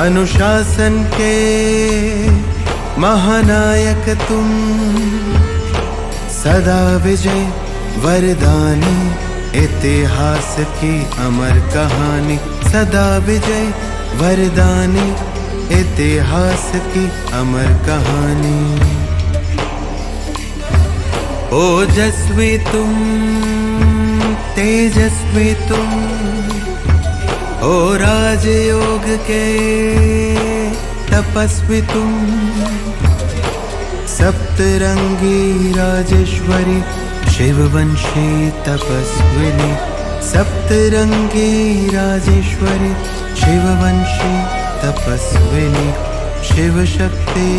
अनुशासन के महानायक तुम, सदा विजय वरदानी, इतिहास की अमर कहानी, सदा विजय वरदानी, इतिहास की अमर कहानी, ओजस्वी तुम तेजस्वी तुम, ओ राजयोग के तपस्वी तुम, सप्तरंगी राजेश्वरी शिववंशी तपस्विनी, सप्तरंगी राजेश्वरी शिववंशी तपस्विनी, शिवशक्ति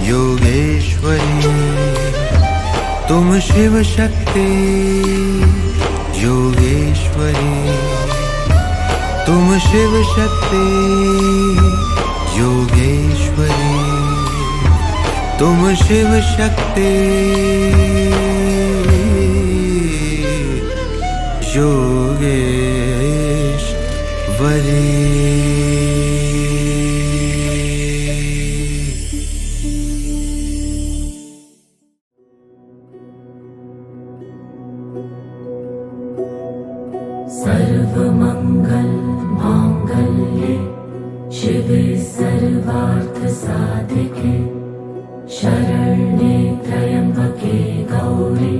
योगेश्वरी, तुम शिवशक्ति योगेश्वरी, तुम शिवशक्ति योगेश्वरी, तुम शिवशक्ति योगेश्वरी। सर्वमंगल मांगल्ये शिवे सर्वार्थ साधिके, शरण्ये त्र्यंबके गौरी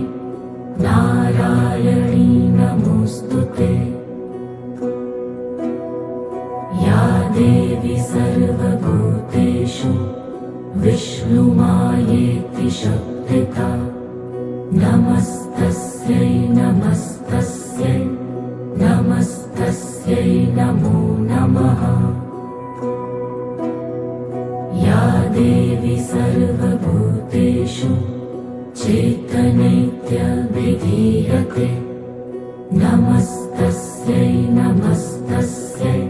नारायणी नमोस्तुते। या देवी सर्वभूतेषु विष्णुमायेति शब्दिता, नमस्तस्यै नमस्तस्यै नमस्तस्यै नमो नमः। या देवी सर्वभूतेषु चैतन्यविधीयते, नमस्तस्यै नमस्तस्यै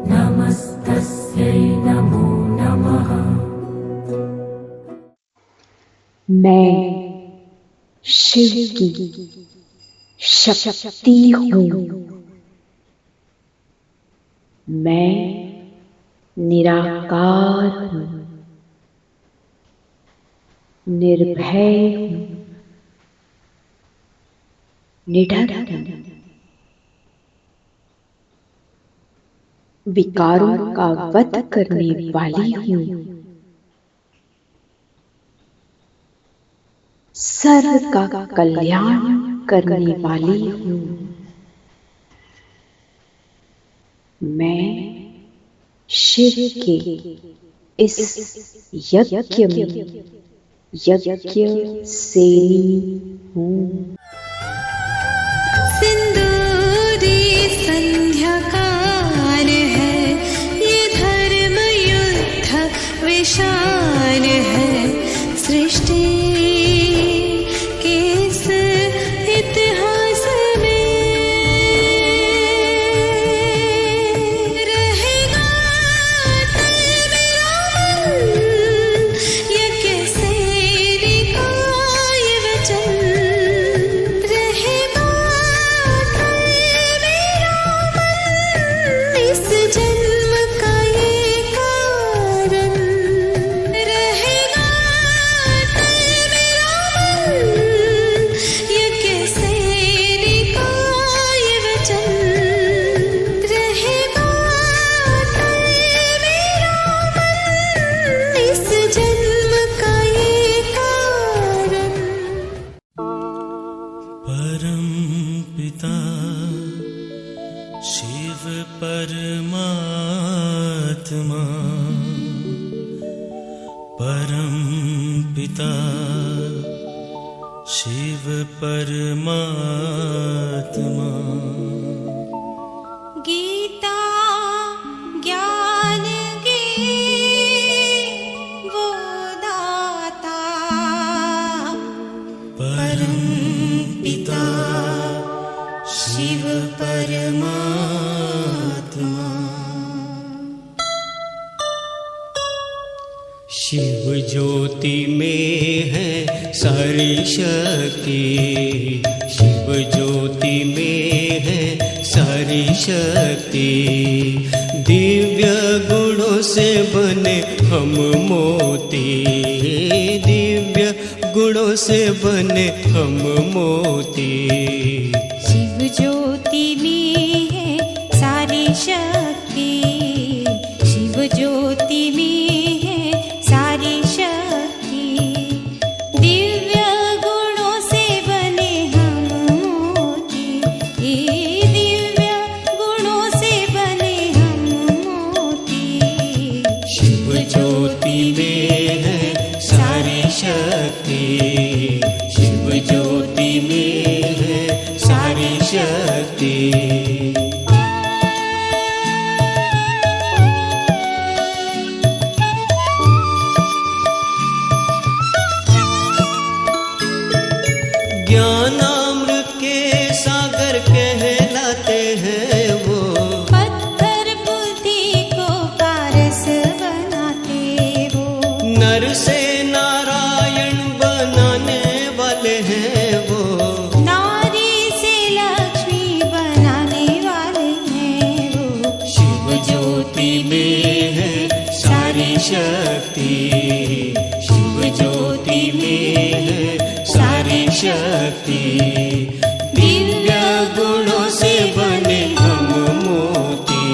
नमस्तस्यै नमो नमः। मैं शिव की शक्ति हूँ। मैं निराकार हूँ, निर्भय हूँ, निडर हूँ, विकारों का वध करने वाली हूँ, सर्व का कल्याण करने वाली हूँ। मैं शिव के इस यज्ञ में यज्ञ सेनी हूँ। सिंदूरी संध्या काल है, ये धर्म युद्ध विशाल है, सृष्टि के इस इतिहास में रहेगा मेरा मन, यज्ञ सेनी का ये वचन रहेगा मेरा मन, इस जन्म का ये कारण रहेगा मेरा मन, यज्ञ सेनी का ये वचन रहेगा मेरा मन, इस जन्म का ये कारण। परम पिता शिव परमात्मा, परम पिता शिव परमात्मा। गीता ज्ञान की वो दाता, परम पिता शिव परमात्मा। शिव ज्योति में है सारी शक्ति, शिव ज्योति में है सारी शक्ति, दिव्य गुणों से बने हम मोती, दिव्य गुणों से बने हम मोती। शिव ज्योति में है सारी शक्ति, शिव ज्योति में है सारी शक्ति, दिव्य गुणों से बने हम मोती, ये दिव्य गुणों सारी शक्ति। ज्ञानामृत के सागर कहलाते हैं वो, पत्थर बुद्धि को पारस बनाते वो, नर से नारायण बनाने वाले हैं वो, नारी से लक्ष्मी बनाने वाले हैं वो। शिव ज्योति में है सारी शक्ति, शिव ज्योति में है सारी शक्ति। दिव्य गुणों से बने हम मोती,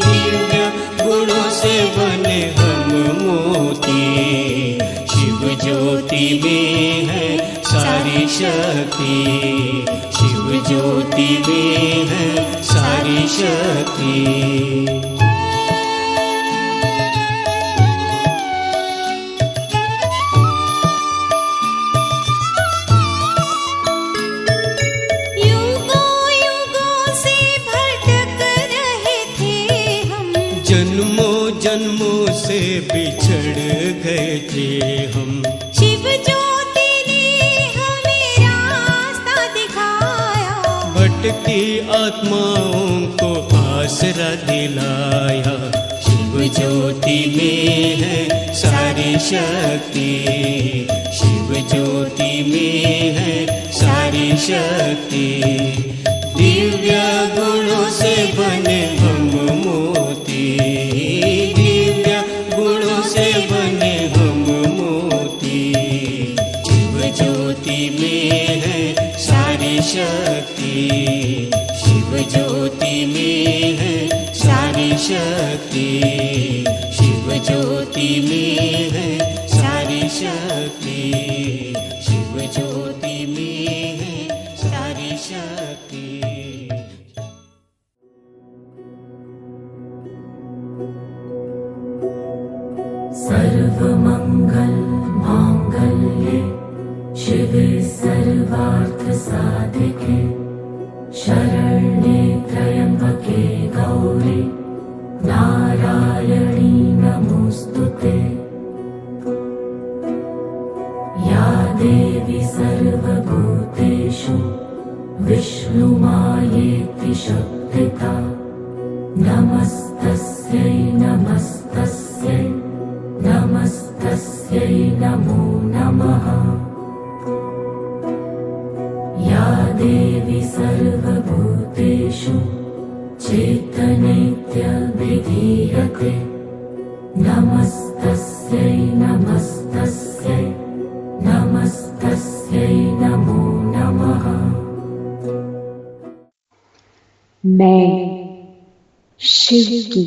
दिव्य गुणों से बने हम मोती। शिव ज्योति में है सारी शक्ति, शिव ज्योति में है सारी शक्ति। जन्मों जन्मों से बिछड़ गए थे हम, शिव ज्योति ने हमें रास्ता दिखाया, भटकी आत्माओं को आसरा दिलाया। शिव ज्योति में है सारी शक्ति, शिव ज्योति में है सारी शक्ति। दिव्य गुणों से बने हम मोती, दिव्य गुणों से बने हम मोती। शिव ज्योति में है सारी शक्ति, शिव ज्योति में है सारी शक्ति, शिव ज्योति में है सारी शक्ति, शिव ज्योति में है सारी शक्ति। सर्वमंगल मांगल्ये शिवे सर्वार्थ साधिके, शरण्ये त्र्यंबके गौरी नारायणी नमोस्तुते। या देवी सर्वभूतेषु विष्णुमायेति शक्तिता, नमस्तस्यै नमस्तस्यै नमस्तस्यै नमो नमः। या देवी सर्वभूतेषु चैतन्यविधीयते, नमस्तस्यै नमस्तस्यै नमस्तस्यै नमो नमः। मैं शिव की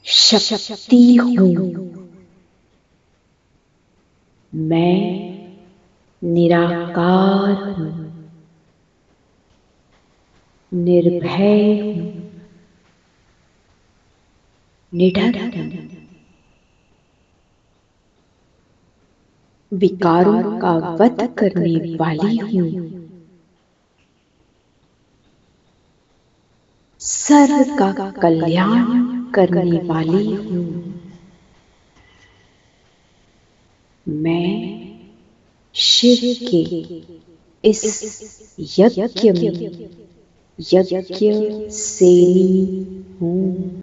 शक्ति हूँ, मैं निराकार हूँ, निर्भय हूँ, निडर हूँ, विकारों का वध करने वाली हूँ, सर्व का कल्याण करने वाली हूँ। मैं शिव के इस यज्ञ में यज्ञ सेनी हूँ।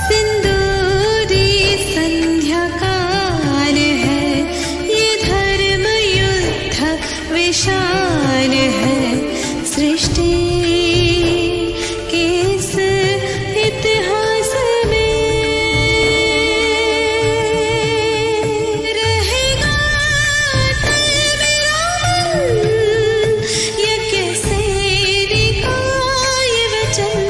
सिंदूरी संध्या काल है, ये धर्म युद्ध विशाल है। सृष्टि के इस इतिहास में रहेगा मेरा मन, ये कैसे का ये वचन।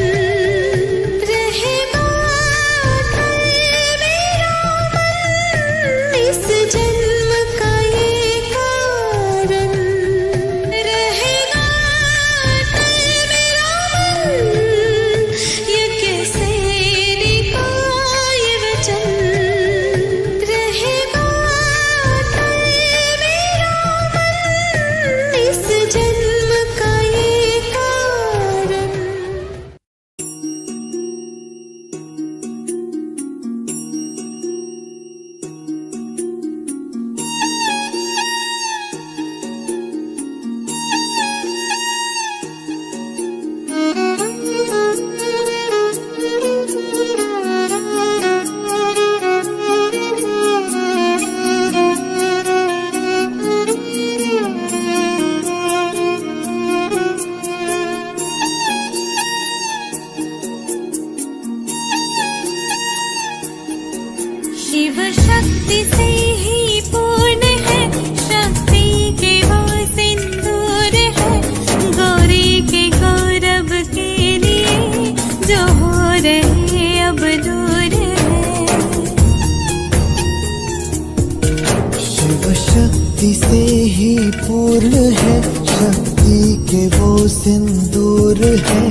ही पूर्ण है, शक्ति के वो सिंदूर है,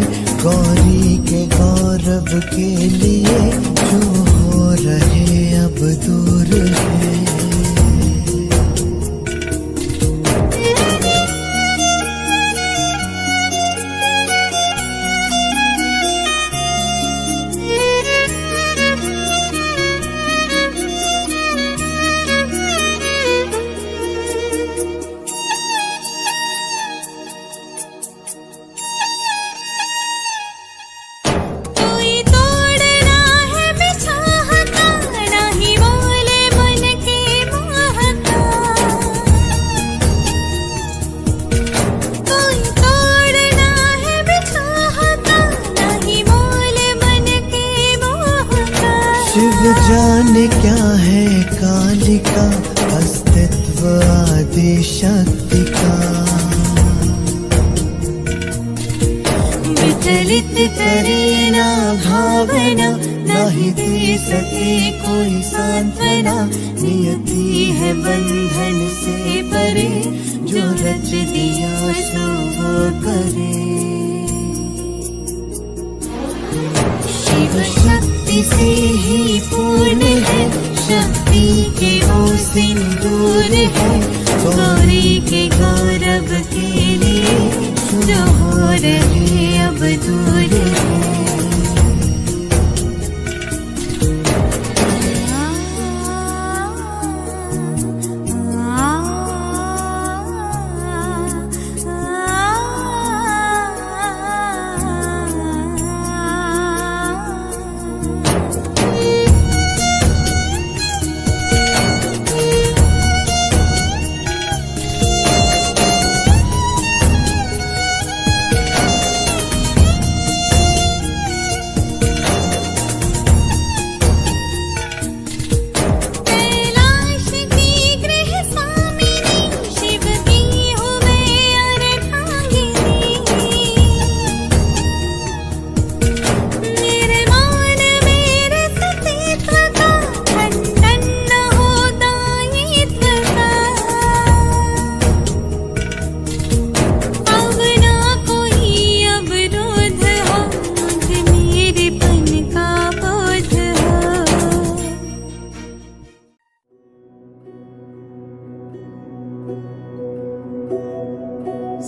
गौरी के गौरव के लिए जो हो रहे अब दूर है। शिव जाने क्या है कालिका, अस्तित्व आदि शक्ति का। विचलित करे ना भावना, नहीं दे सके कोई सांत्वना, नियति है बंधन से परे, जो रच दिया सो वो करे। शिव शक्ति से ही पूर्ण है, शक्ति के वो सिंदूर है, गौरी के गौरव के लिए जो हो रहे अब दूर है।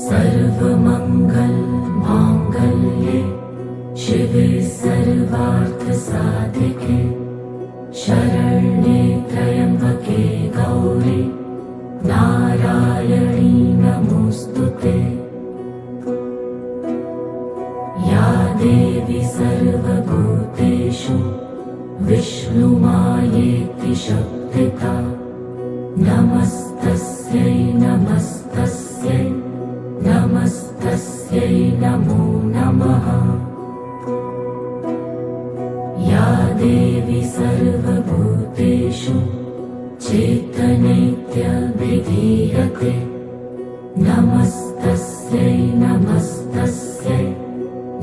सर्वमंगल मांगल्ये शिवे सर्वार्थ साधिके, शरण्ये त्र्यंबके गौरी नारायणी नमोस्तुते। या देवी सर्वभूतेषु विष्णुमायेति शक्तिता, नमस्तस्यै नमस्तस्यै नमस्तस्यै नमो नमः। या देवी सर्वभूतेषु चैतन्यविधीयते, नमस्तस्यै नमस्तस्यै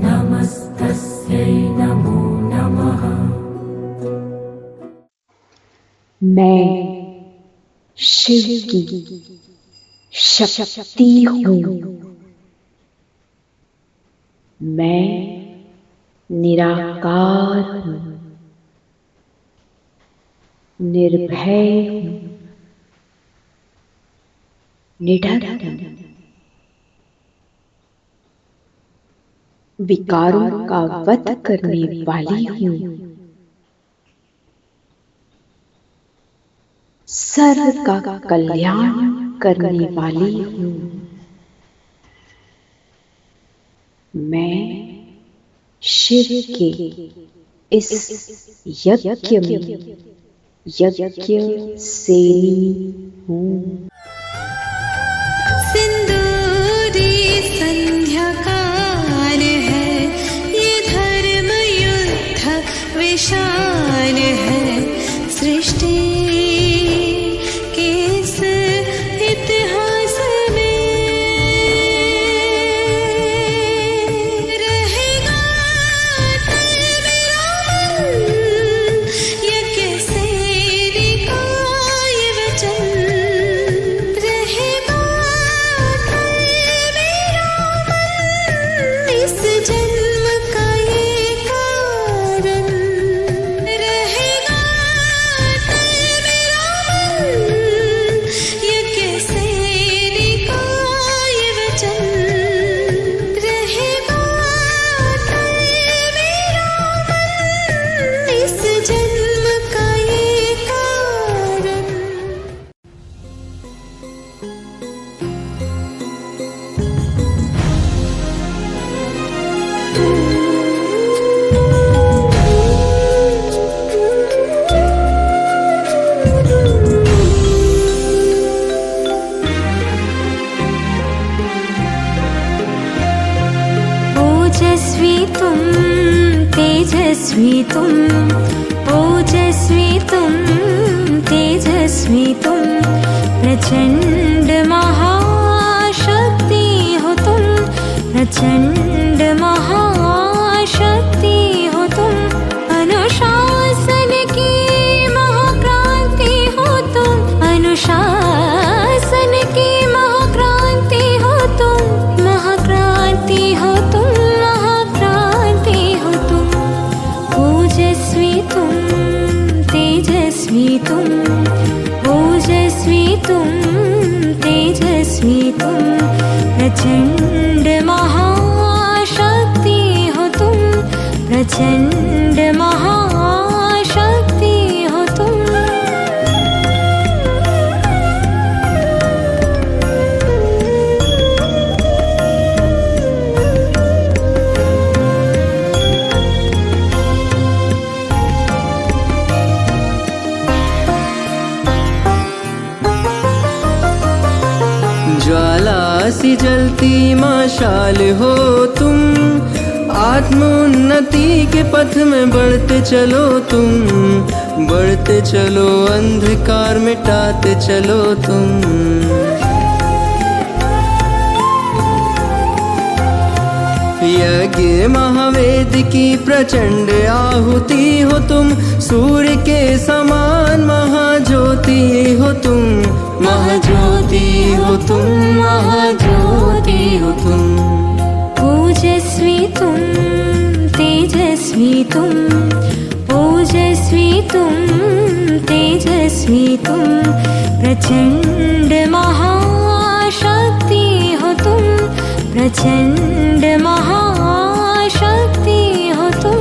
नमस्तस्यै नमो नमः। मैं शिव की शक्ति हूँ, मैं निराकार हूँ, निर्भय हूँ, निडर हूँ, विकारों का वध करने वाली हूँ, सर्व का कल्याण करने वाली हूँ। मैं शिव के इस यज्ञ में यज्ञ सेनी हूँ। सिंदूरी संध्या काल है, ये धर्म युद्ध विशाल है, सृष्टि के इस इतिहास में रहेगा मेरा मन, ये कैसे लिखा ये वचन। ओजस्वी तुम तेजस्वी तुम ओजस्वी तुम तेजस्वी तुम प्रचंड महाशक्ति हो तुम प्रचंड महाशक्ति हो तुम अनुशासन की महाक्रांति हो तुम अनुशासन की महाक्रांति हो तुम महाक्रांति हो तुम महाक्रांति हो तुम ओजस्वी तुम तेजस्वी तुम ओजस्वी तुम तेजस्वी तुम प्रचंड महाशक्ति हो तुम प्रचंड महाशक्ति हो तुम ज्वाला सी जलती मशाल हो तुम आत्मोन्नति के पथ में बढ़ते चलो तुम बढ़ते चलो अंधकार मिटाते चलो तुम यज्ञ महावेद की प्रचंड आहुति हो तुम सूर्य के समान महाज्योति हो तुम महाज्योति हो तुम महाज्योति हो तुम ओजस्वी तुम तेजस्वी तुम ओजस्वी तुम तेजस्वी तुम प्रचंड महाशक्ति हो तुम प्रचंड महाशक्ति हो तुम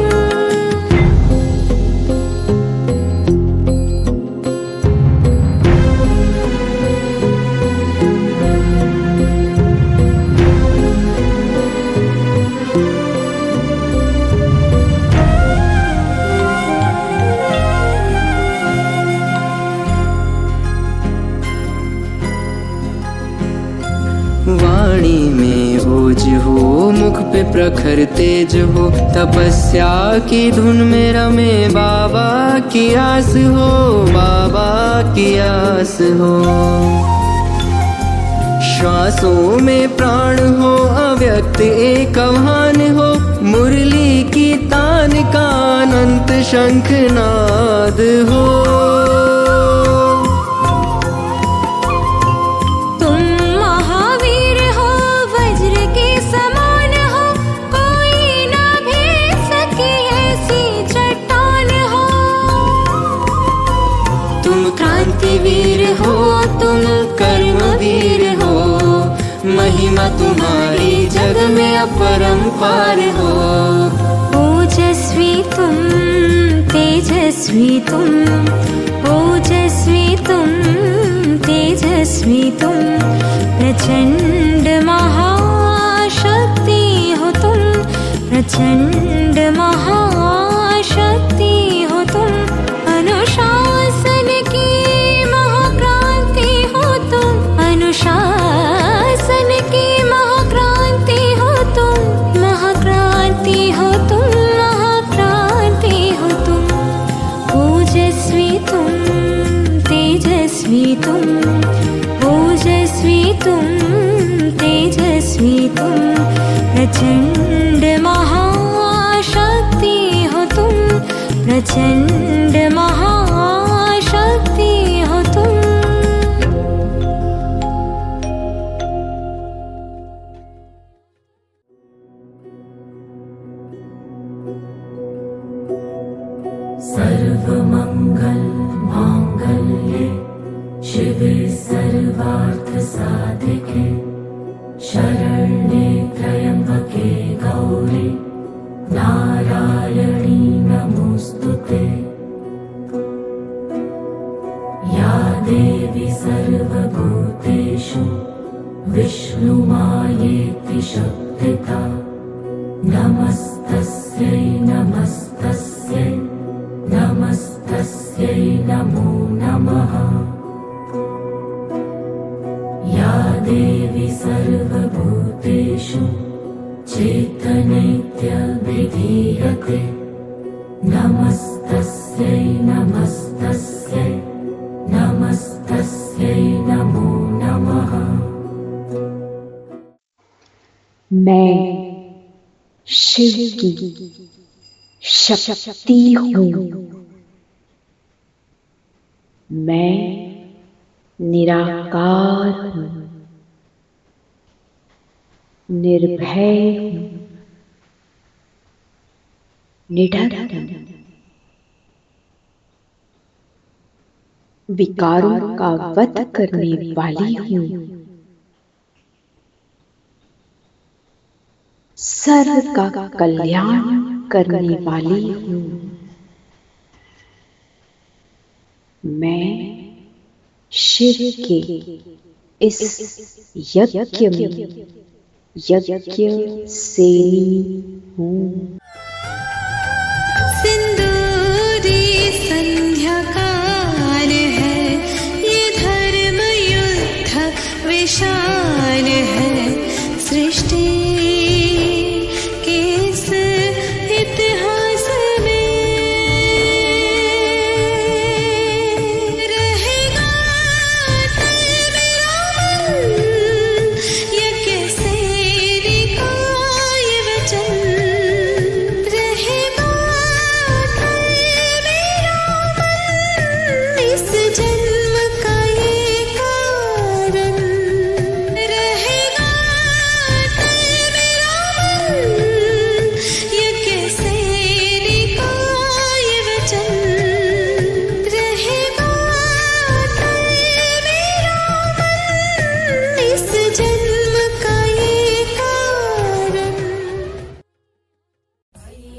वाणी में ओज हो मुख पे प्रखर तेज हो तपस्या की धुन में रमे बाबा की आस हो बाबा की आस हो श्वासों में प्राण हो अव्यक्त एक आह्वान हो मुरली की तान का अनंत शंखनाद हो वीर हो तुम कर्मवीर हो महिमा तुम्हारी जग में अपरंपार हो ओजस्वी तुम तेजस्वी तुम ओजस्वी तुम तेजस्वी तुम प्रचंड महाशक्ति हो तुम प्रचंड महाशक्ति हो तुम अनुशासन की महाक्रांति हो तुम अनुशासन की महाक्रांति हो तुम महाक्रांति हो तुम महाक्रांति हो तुम ओजस्वी तुम तेजस्वी तुम ओजस्वी तुम तेजस्वी तुम प्रचंड महाशक्ति हो तुम प्रचंड महाशक्ति हो तुम सर्वमंगल मांगल्ये शिवे सर्वार्थ साधिके शरण्ये त्र्यंबके गौरी नारायणी नमोस्तुते या देवी सर्वभूतेषु विष्णुमायेति शक्तिता नमस्तस्यै नमस्तस्यै नमस्तस्यै नमो नमः या देवी सर्वभूतेषु चेतनेत्यभिधीयते नमस्तस्यै नमस्तस्यै नमस्तस्यै नमो नमः। मैं शिव की शक्ति हूँ। मैं निराकार हूँ, निर्भय हूँ, निडर हूँ, विकारों का वध करने वाली हूँ, सर्व का कल्याण करने वाली हूँ। मैं शिव के इस यज्ञ में यज्ञ सेनी हूँ। सिंदूरी संध्या काल है, ये धर्म युद्ध विशाल है। सृष्टि के इस इतिहास में रहेगा मेरा मन, यज्ञ सेनी का ये वचन। रहेगा मेरा मन, इस जन्म का ये कारण। रहेगा मेरा मन, यज्ञ सेनी का ये वचन। रहेगा मेरा मन, इस जन्म का ये कारण।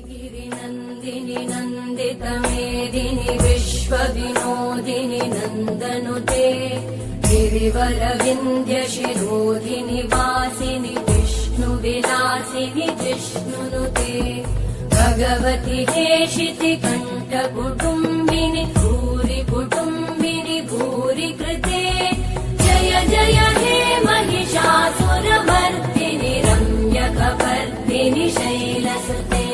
गिरिनन्दिनि नन्दितमेदिनि विश्वविनोदिनि नन्दनुते गिरिवरविन्द्यशिरोधिनि वासिनि विष्णुविलासिनि जिष्णुनुते भगवति हेशिति कण्ठकुटुम्बिनि भूरि कुटुम्बिनि भूरि कृते जय जय हे महिषासुरमर्दिनि रम्यकपर्दिनि शैलसुते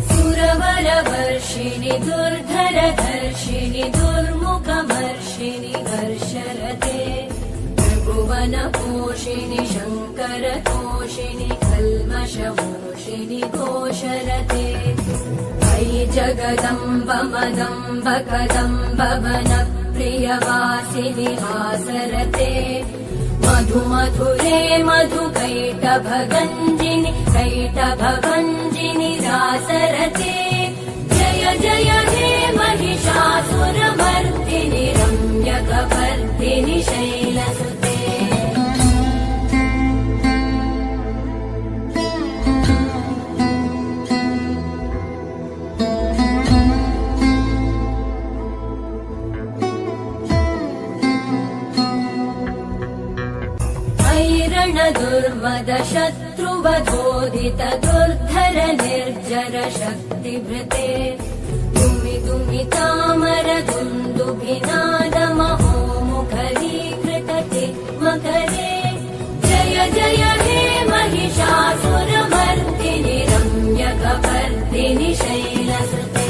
सुरवरवर्षिणि दुर्धरधर्षिणि दुर्मुखमर्षिणि हर्षरते त्रिभुवनपोषिणि शङ्करतोषिणि कल्मषमोषिणि घोषरते अयि जगदम्ब मदम्ब कदम्ब वनप्रियवासिनि हासरते मधुमधुरे मधुकैटभगञ्जिनि कैटभभञ्जिनि रासरते जय जय हे महिषासुरमर्दिनि रम्यकपर्दिनि शैलसुते दुर्मद शत्रुवधोदित दुर्धर निर्जर शक्तिभृते दुमि दुमि तामर दुन्दुभिनादमहो मुखरीकृतते मकरे जय जय हे महिषासुरमर्दिनि रम्यकपर्दिनि शैलसुते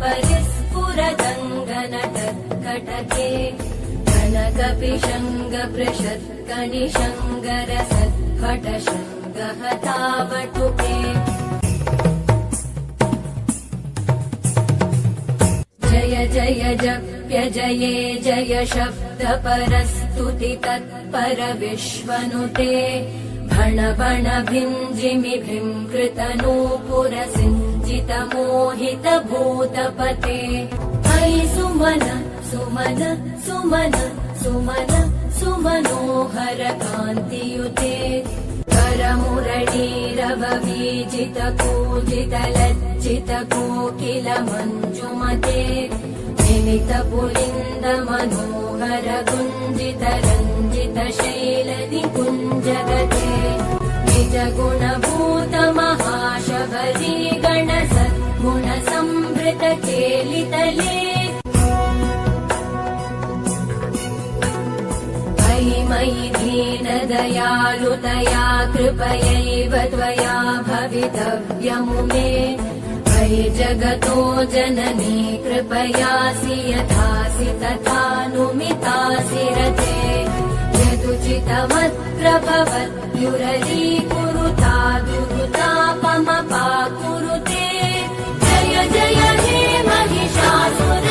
परिस्फुरदङ्गनटकटके कनकपिशङ्गप्रषत्कणिशङ्गरसत्पटशङ्गहतावटुके जय जय जप्य जये जय शब्द परस्तुति तत्पर विश्वनुते भण भण भिञ्जिमि भृङ्कृतनूपुर सिञ्चित मोहित भूतपते अयि सुमन सुमन सुमन सुमन सुमनोहर कान्तियुते करमुरलीरववीजित कूजित लज्जित कोकिल मञ्जुमते विनितपुलिन्द मनोहर गुञ्जित रञ्जित शैलनिकुञ्जगते निज गुणभूत महाशबरी गण सद्गुण संवृत केलितले मयि दीन दयालुतया कृपयैव त्वया भवितव्यमुमे मयि जगतो जननी कृपयासि यथासि तथानुमितासि रते यदुचितमत्र भवत्युरलीकुरुता दुरुतापमपाकुरुते जय जय हे महिषासुरमर्दिनि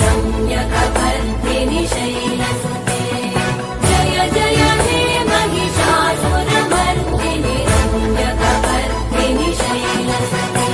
रम्यकपर्दिनि शैलसुते जय जय हे महिषासुरमर्दिनि रम्यकपर्दिनि शैलसुते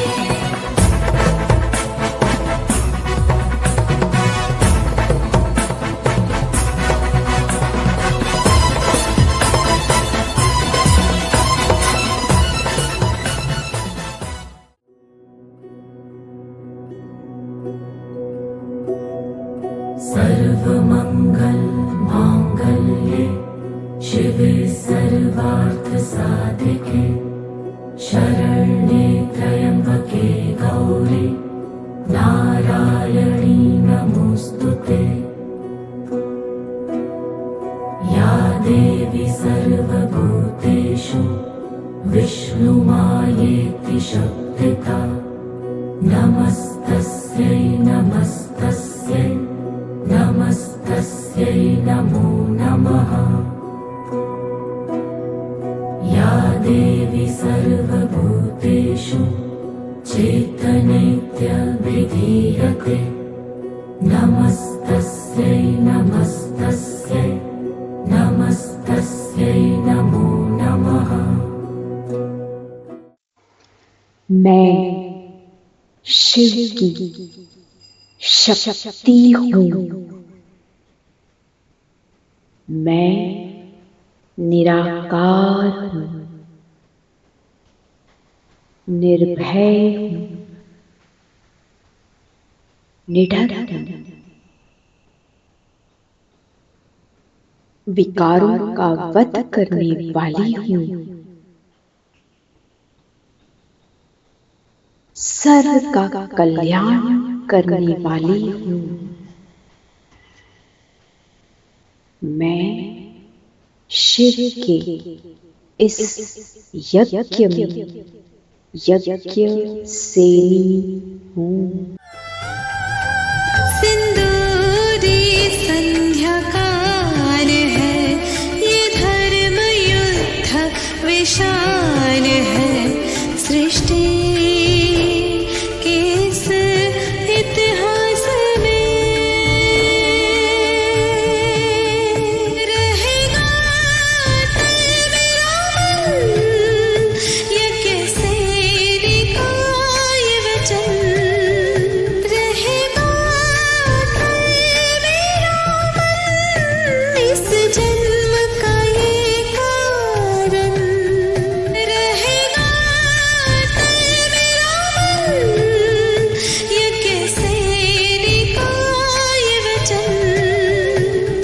सर्वमंगल मांगल्ये शिवे सर्वार्थ साधिके शरण्ये त्र्यंबके गौरी नारायणी नमोस्तुते या देवी सर्वभूतेषु विष्णुमायेति शक्तिता नमस्तस्यै नमस्तस्यै नमस्तस्यै नमो नमः या देवी सर्वभूतेषु चैतन्यविधीयते नमस्तस्यै नमस्तस्यै नमस्तस्यै नमो नमः। मैं शिव की शक्ति हूँ। मैं निराकार हूँ, निर्भय हूँ, निडर हूँ, विकारों का वध करने वाली हूँ, सर्व का कल्याण करने वाली हूँ। मैं शिव के इस यज्ञ में यज्ञ सेनी हूँ। सिंदूरी संध्याकाल है, ये धर्म युद्ध विशाल है। सृष्टि के इस इतिहास में रहेगा मेरा मन, ये कैसे लिखा ये वचन। रहेगा मेरा मन, इस जन्म का ये कारण। रहेगा मेरा मन, ये कैसे लिखा ये वचन।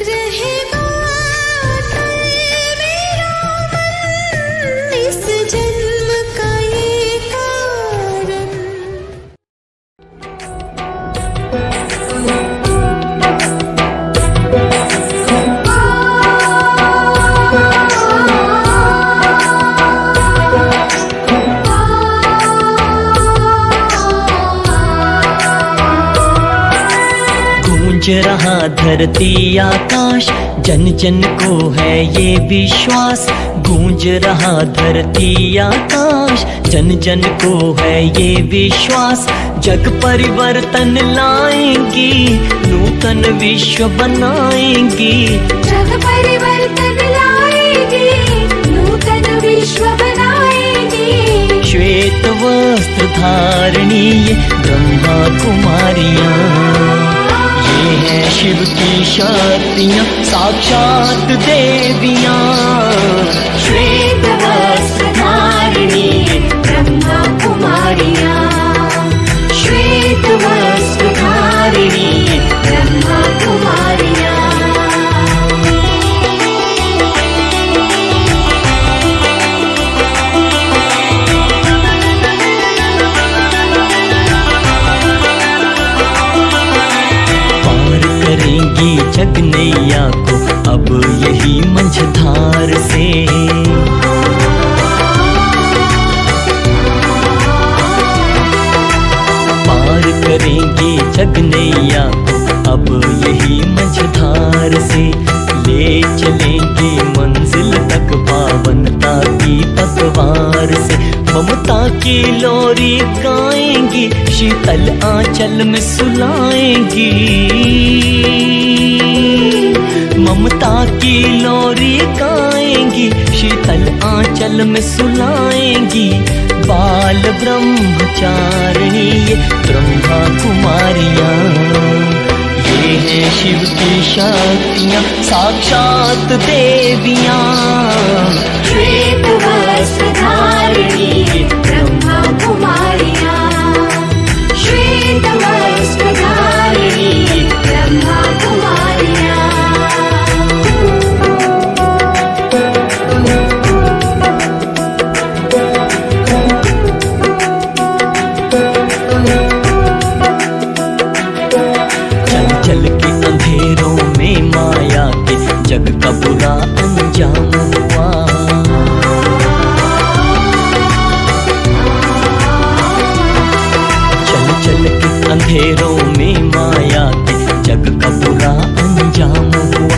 रहेगा मेरा मन, इस जन्म का ये कारण। गूंज रहा धरती आकाश, जन जन को है ये विश्वास। गूंज रहा धरती आकाश, जन जन को है ये विश्वास। जग परिवर्तन लाएंगी, नूतन विश्व बनाएंगी। जग परिवर्तन लाएगी, नूतन विश्व बनाएगी। श्वेत वस्त्र धारणी ये ब्रह्मा कुमारियां, ये है शिव की शक्तियाँ साक्षात देवियाँ। श्वेत वस्त्र धारिणी ये ब्रह्मा कुमारियाँ, श्वेत वस्त्र धारिणी जगनैया को अब यही मंझधार से। पार करेंगे जगनैया को अब यही मंझधार से। ले चलेंगे मंजिल तक पावनता की पतवार से। ममता की लोरी गाएंगी, शीतल आंचल में सुलाएंगी। ममता की लोरी गाएंगी, शीतल आंचल में सुलाएंगी। बाल ब्रह्मचारिणी ये ब्रह्मा कुमारियाँ, ये है शिव की शक्तियाँ साक्षात देवियाँ। श्वेत वस्त्र धारिणी ब्रह्मा कुमारियाँ, श्वेत वस्त्र धारिणी ब्रह्मा कुमारियाँ। चल के अंधेरों में माया के जग का बुरा अंजाम हुआ। चल के अंधेरों में माया के जग का बुरा अंजाम हुआ।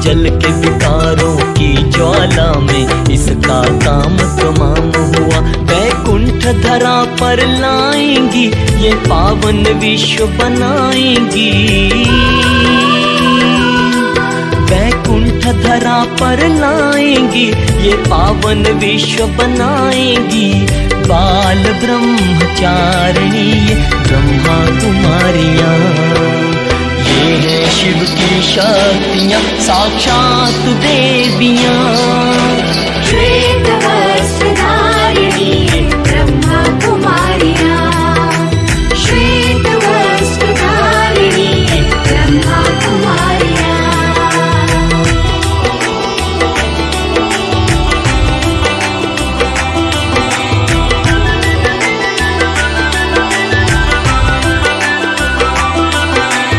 जल के विकारों की ज्वाला में इसका काम तमाम हुआ। वैकुंठ धरा पर लाएंगी, ये पावन विश्व बनाएंगी। वैकुंठ धरा पर लाएंगी, ये पावन विश्व बनाएंगी। बाल ब्रह्मचारिणी ये ब्रह्मा कुमारियाँ, ये है शिव की शक्तियाँ साक्षात देवियाँ। श्वेत वस्त्र धारिणी ब्रह्मा कुमारियाँ, श्वेत वस्त्र धारिणी ब्रह्मा कुमारियाँ।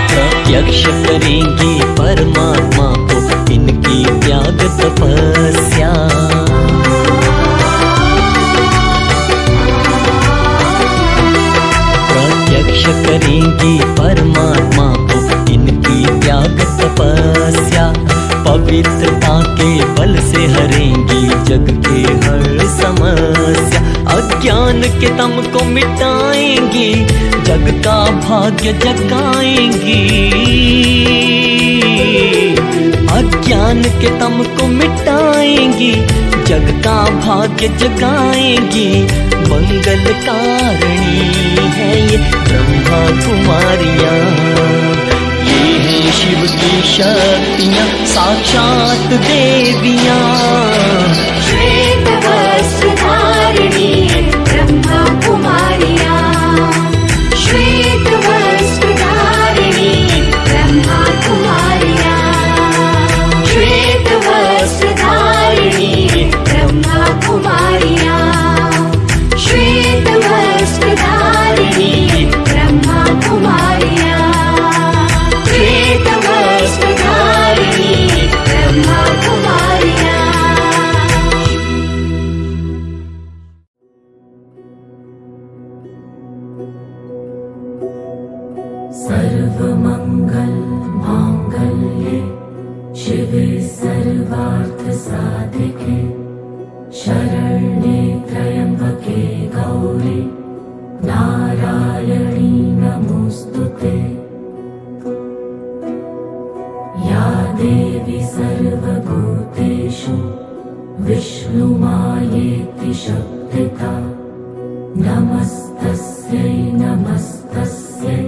प्रत्यक्ष करेंगी परमात्मा को इनकी त्याग तपस्या। प्रत्यक्ष करेंगी परमात्मा को इनकी त्याग तपस्या। पवित्रता के बल से हरेंगी जग के हर समस्या। अज्ञान के तम को मिटाएंगी, जग का भाग्य जगाएंगी। अज्ञान के तम को मिटाएंगी, जग का भाग्य जगाएंगी। मंगलकारिणी है ये ब्रह्मा कुमारियाँ, ये है शिव की शक्तियाँ साक्षात देवियाँ। श्वेत वस्त्र धारिणी ब्रह्मा कुमारियाँ, श्वेत वस्त्र धारिणी ब्रह्मा कुमारियाँ, श्वेत वस्त्र धारिणी ब्रह्मा कुमारियाँ, श्वेत वस्त्र धारिणी ब्रह्मा कुमारियाँ, श्वेत वस्त्र धारिणी ब्रह्मा कुमारियाँ। सर्वमंगल मांगल्ये शिवे सर्वार्थ साधिके शरण्ये त्र्यंबके गौरी नारायणी नमोस्तुते। या देवी सर्वभूतेषु विष्णुमायेति शक्तिता नमस्तस्यै नमस्तस्यै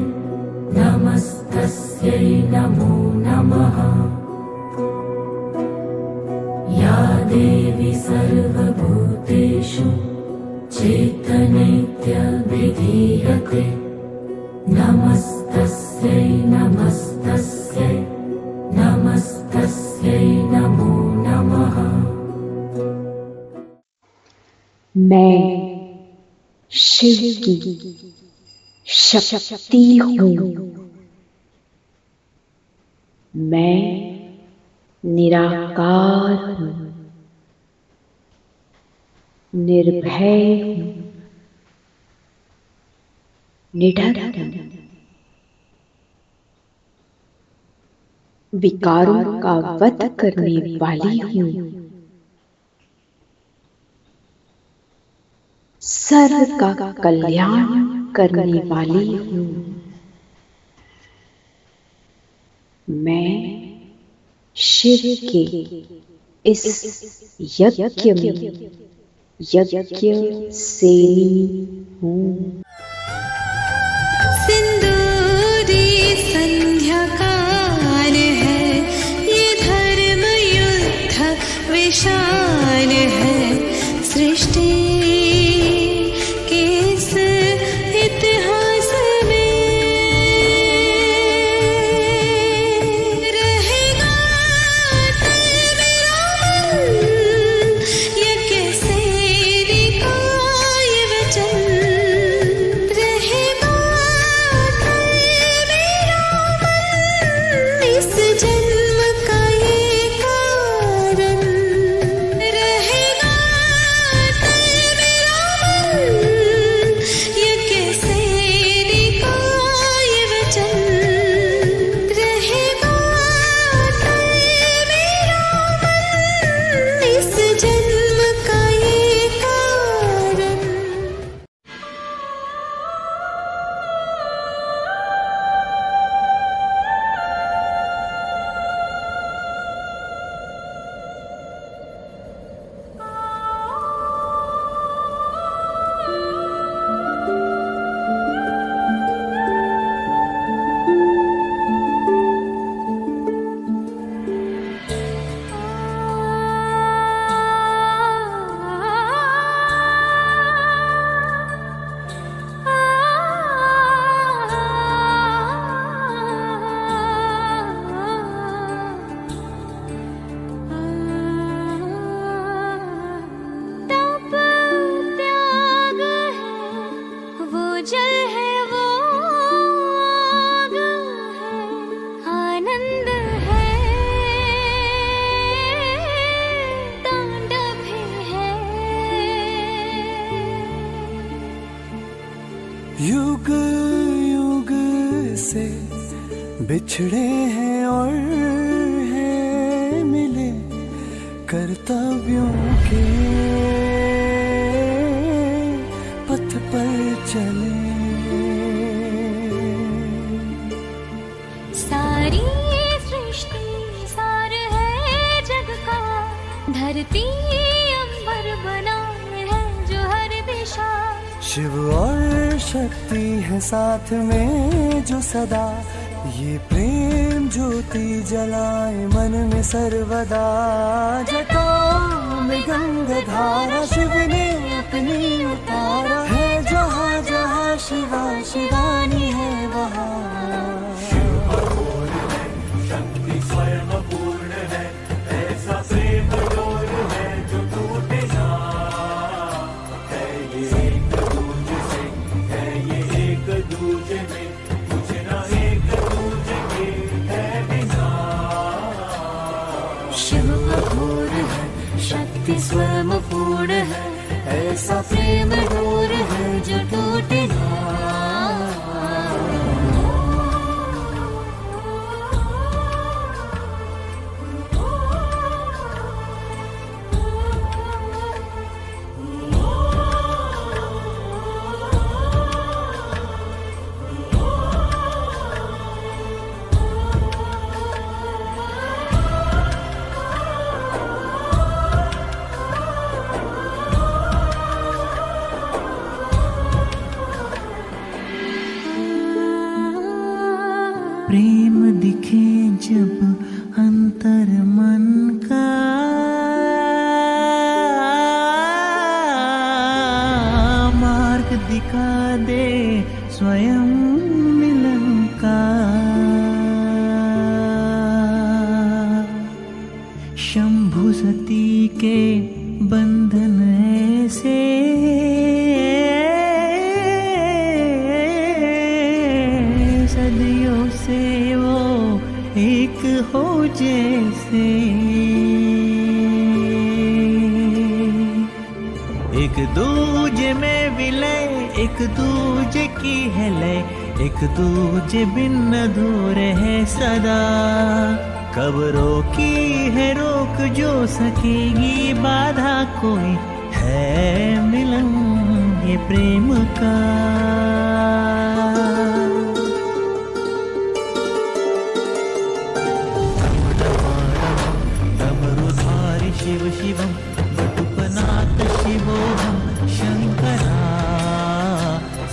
नमस्तस्यै नमो नमः। या देवी सर्वभूतेषु चैतन्यविधीयते नमस्तस्यै नमस्तस्यै नमस्तस्यै नमो नमः। मैं शिव की शक्ति हूँ। मैं निराकार हूँ, निर्भय हूँ, निडर हूँ, विकारों का वध करने वाली हूँ, सर्व का कल्याण करने वाली हूँ। मैं शिव के इस यज्ञ में यज्ञ सेनी हूँ। सिंदूरी संध्या काल है, ये धर्म युद्ध विशाल है। सृष्टि के इस इतिहास में रहेगा तन मेरा मन, ये कैसे निकाय वचन। रहेगा तन मेरा मन, इस जन्म का ये कारण। रहेगा तन मेरा मन, ये कैसे निकाय वचन। रहेगा तन मेरा मन, इस जन्म का ये कारण। तप त्याग है, वो जल है, वो आग है, आनंद है, तांडव भी है। युग युग से बिछड़े हैं और हैं मिले, कर्तव्यों के पथ पर चले। सारी सृष्टि सार है जग का, धरती अंबर बना है जो हर दिशा। शिव और शक्ति है साथ में जो सदा, ये प्रेम ज्योति जलाए मन में सर्वदा। जटाओं में गंगाधारा शिव ने अपनी उतारा है, जहाँ जहाँ शिवा शिवानी है वहाँ। शिव अघोर है, शक्ति स्वयं पूर्ण है, ऐसा प्रेम डोर है जो टूटे ना। प्रेम दिखे जब अंतर मन का, मार्ग दिखा दे स्वयं मिलन का। शंभु सती के बंधन ऐसे, सदियों से वो एक हो जैसे। एक दूजे में विलय, एक दूजे की है लय, एक दूजे बिन अधूरे है सदा। कब रोकी है रोक जो सकेगी बाधा कोई, है मिलन ये प्रेम का। डमरुधारी शिव शिवम बटुकनाथ शिवोहम शंकरा।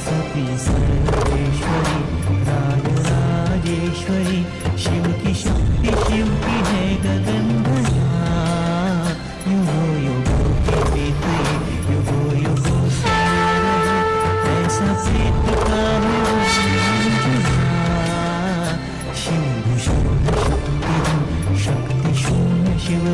सती सर्वेश्वरी राजराजेश्वरी, शिव की शक्ति शिव की है गगनधरा। युगो युगो के बीत युगो युगो से ऐसा प्रीत का है शिव शक्ति शून्य शिव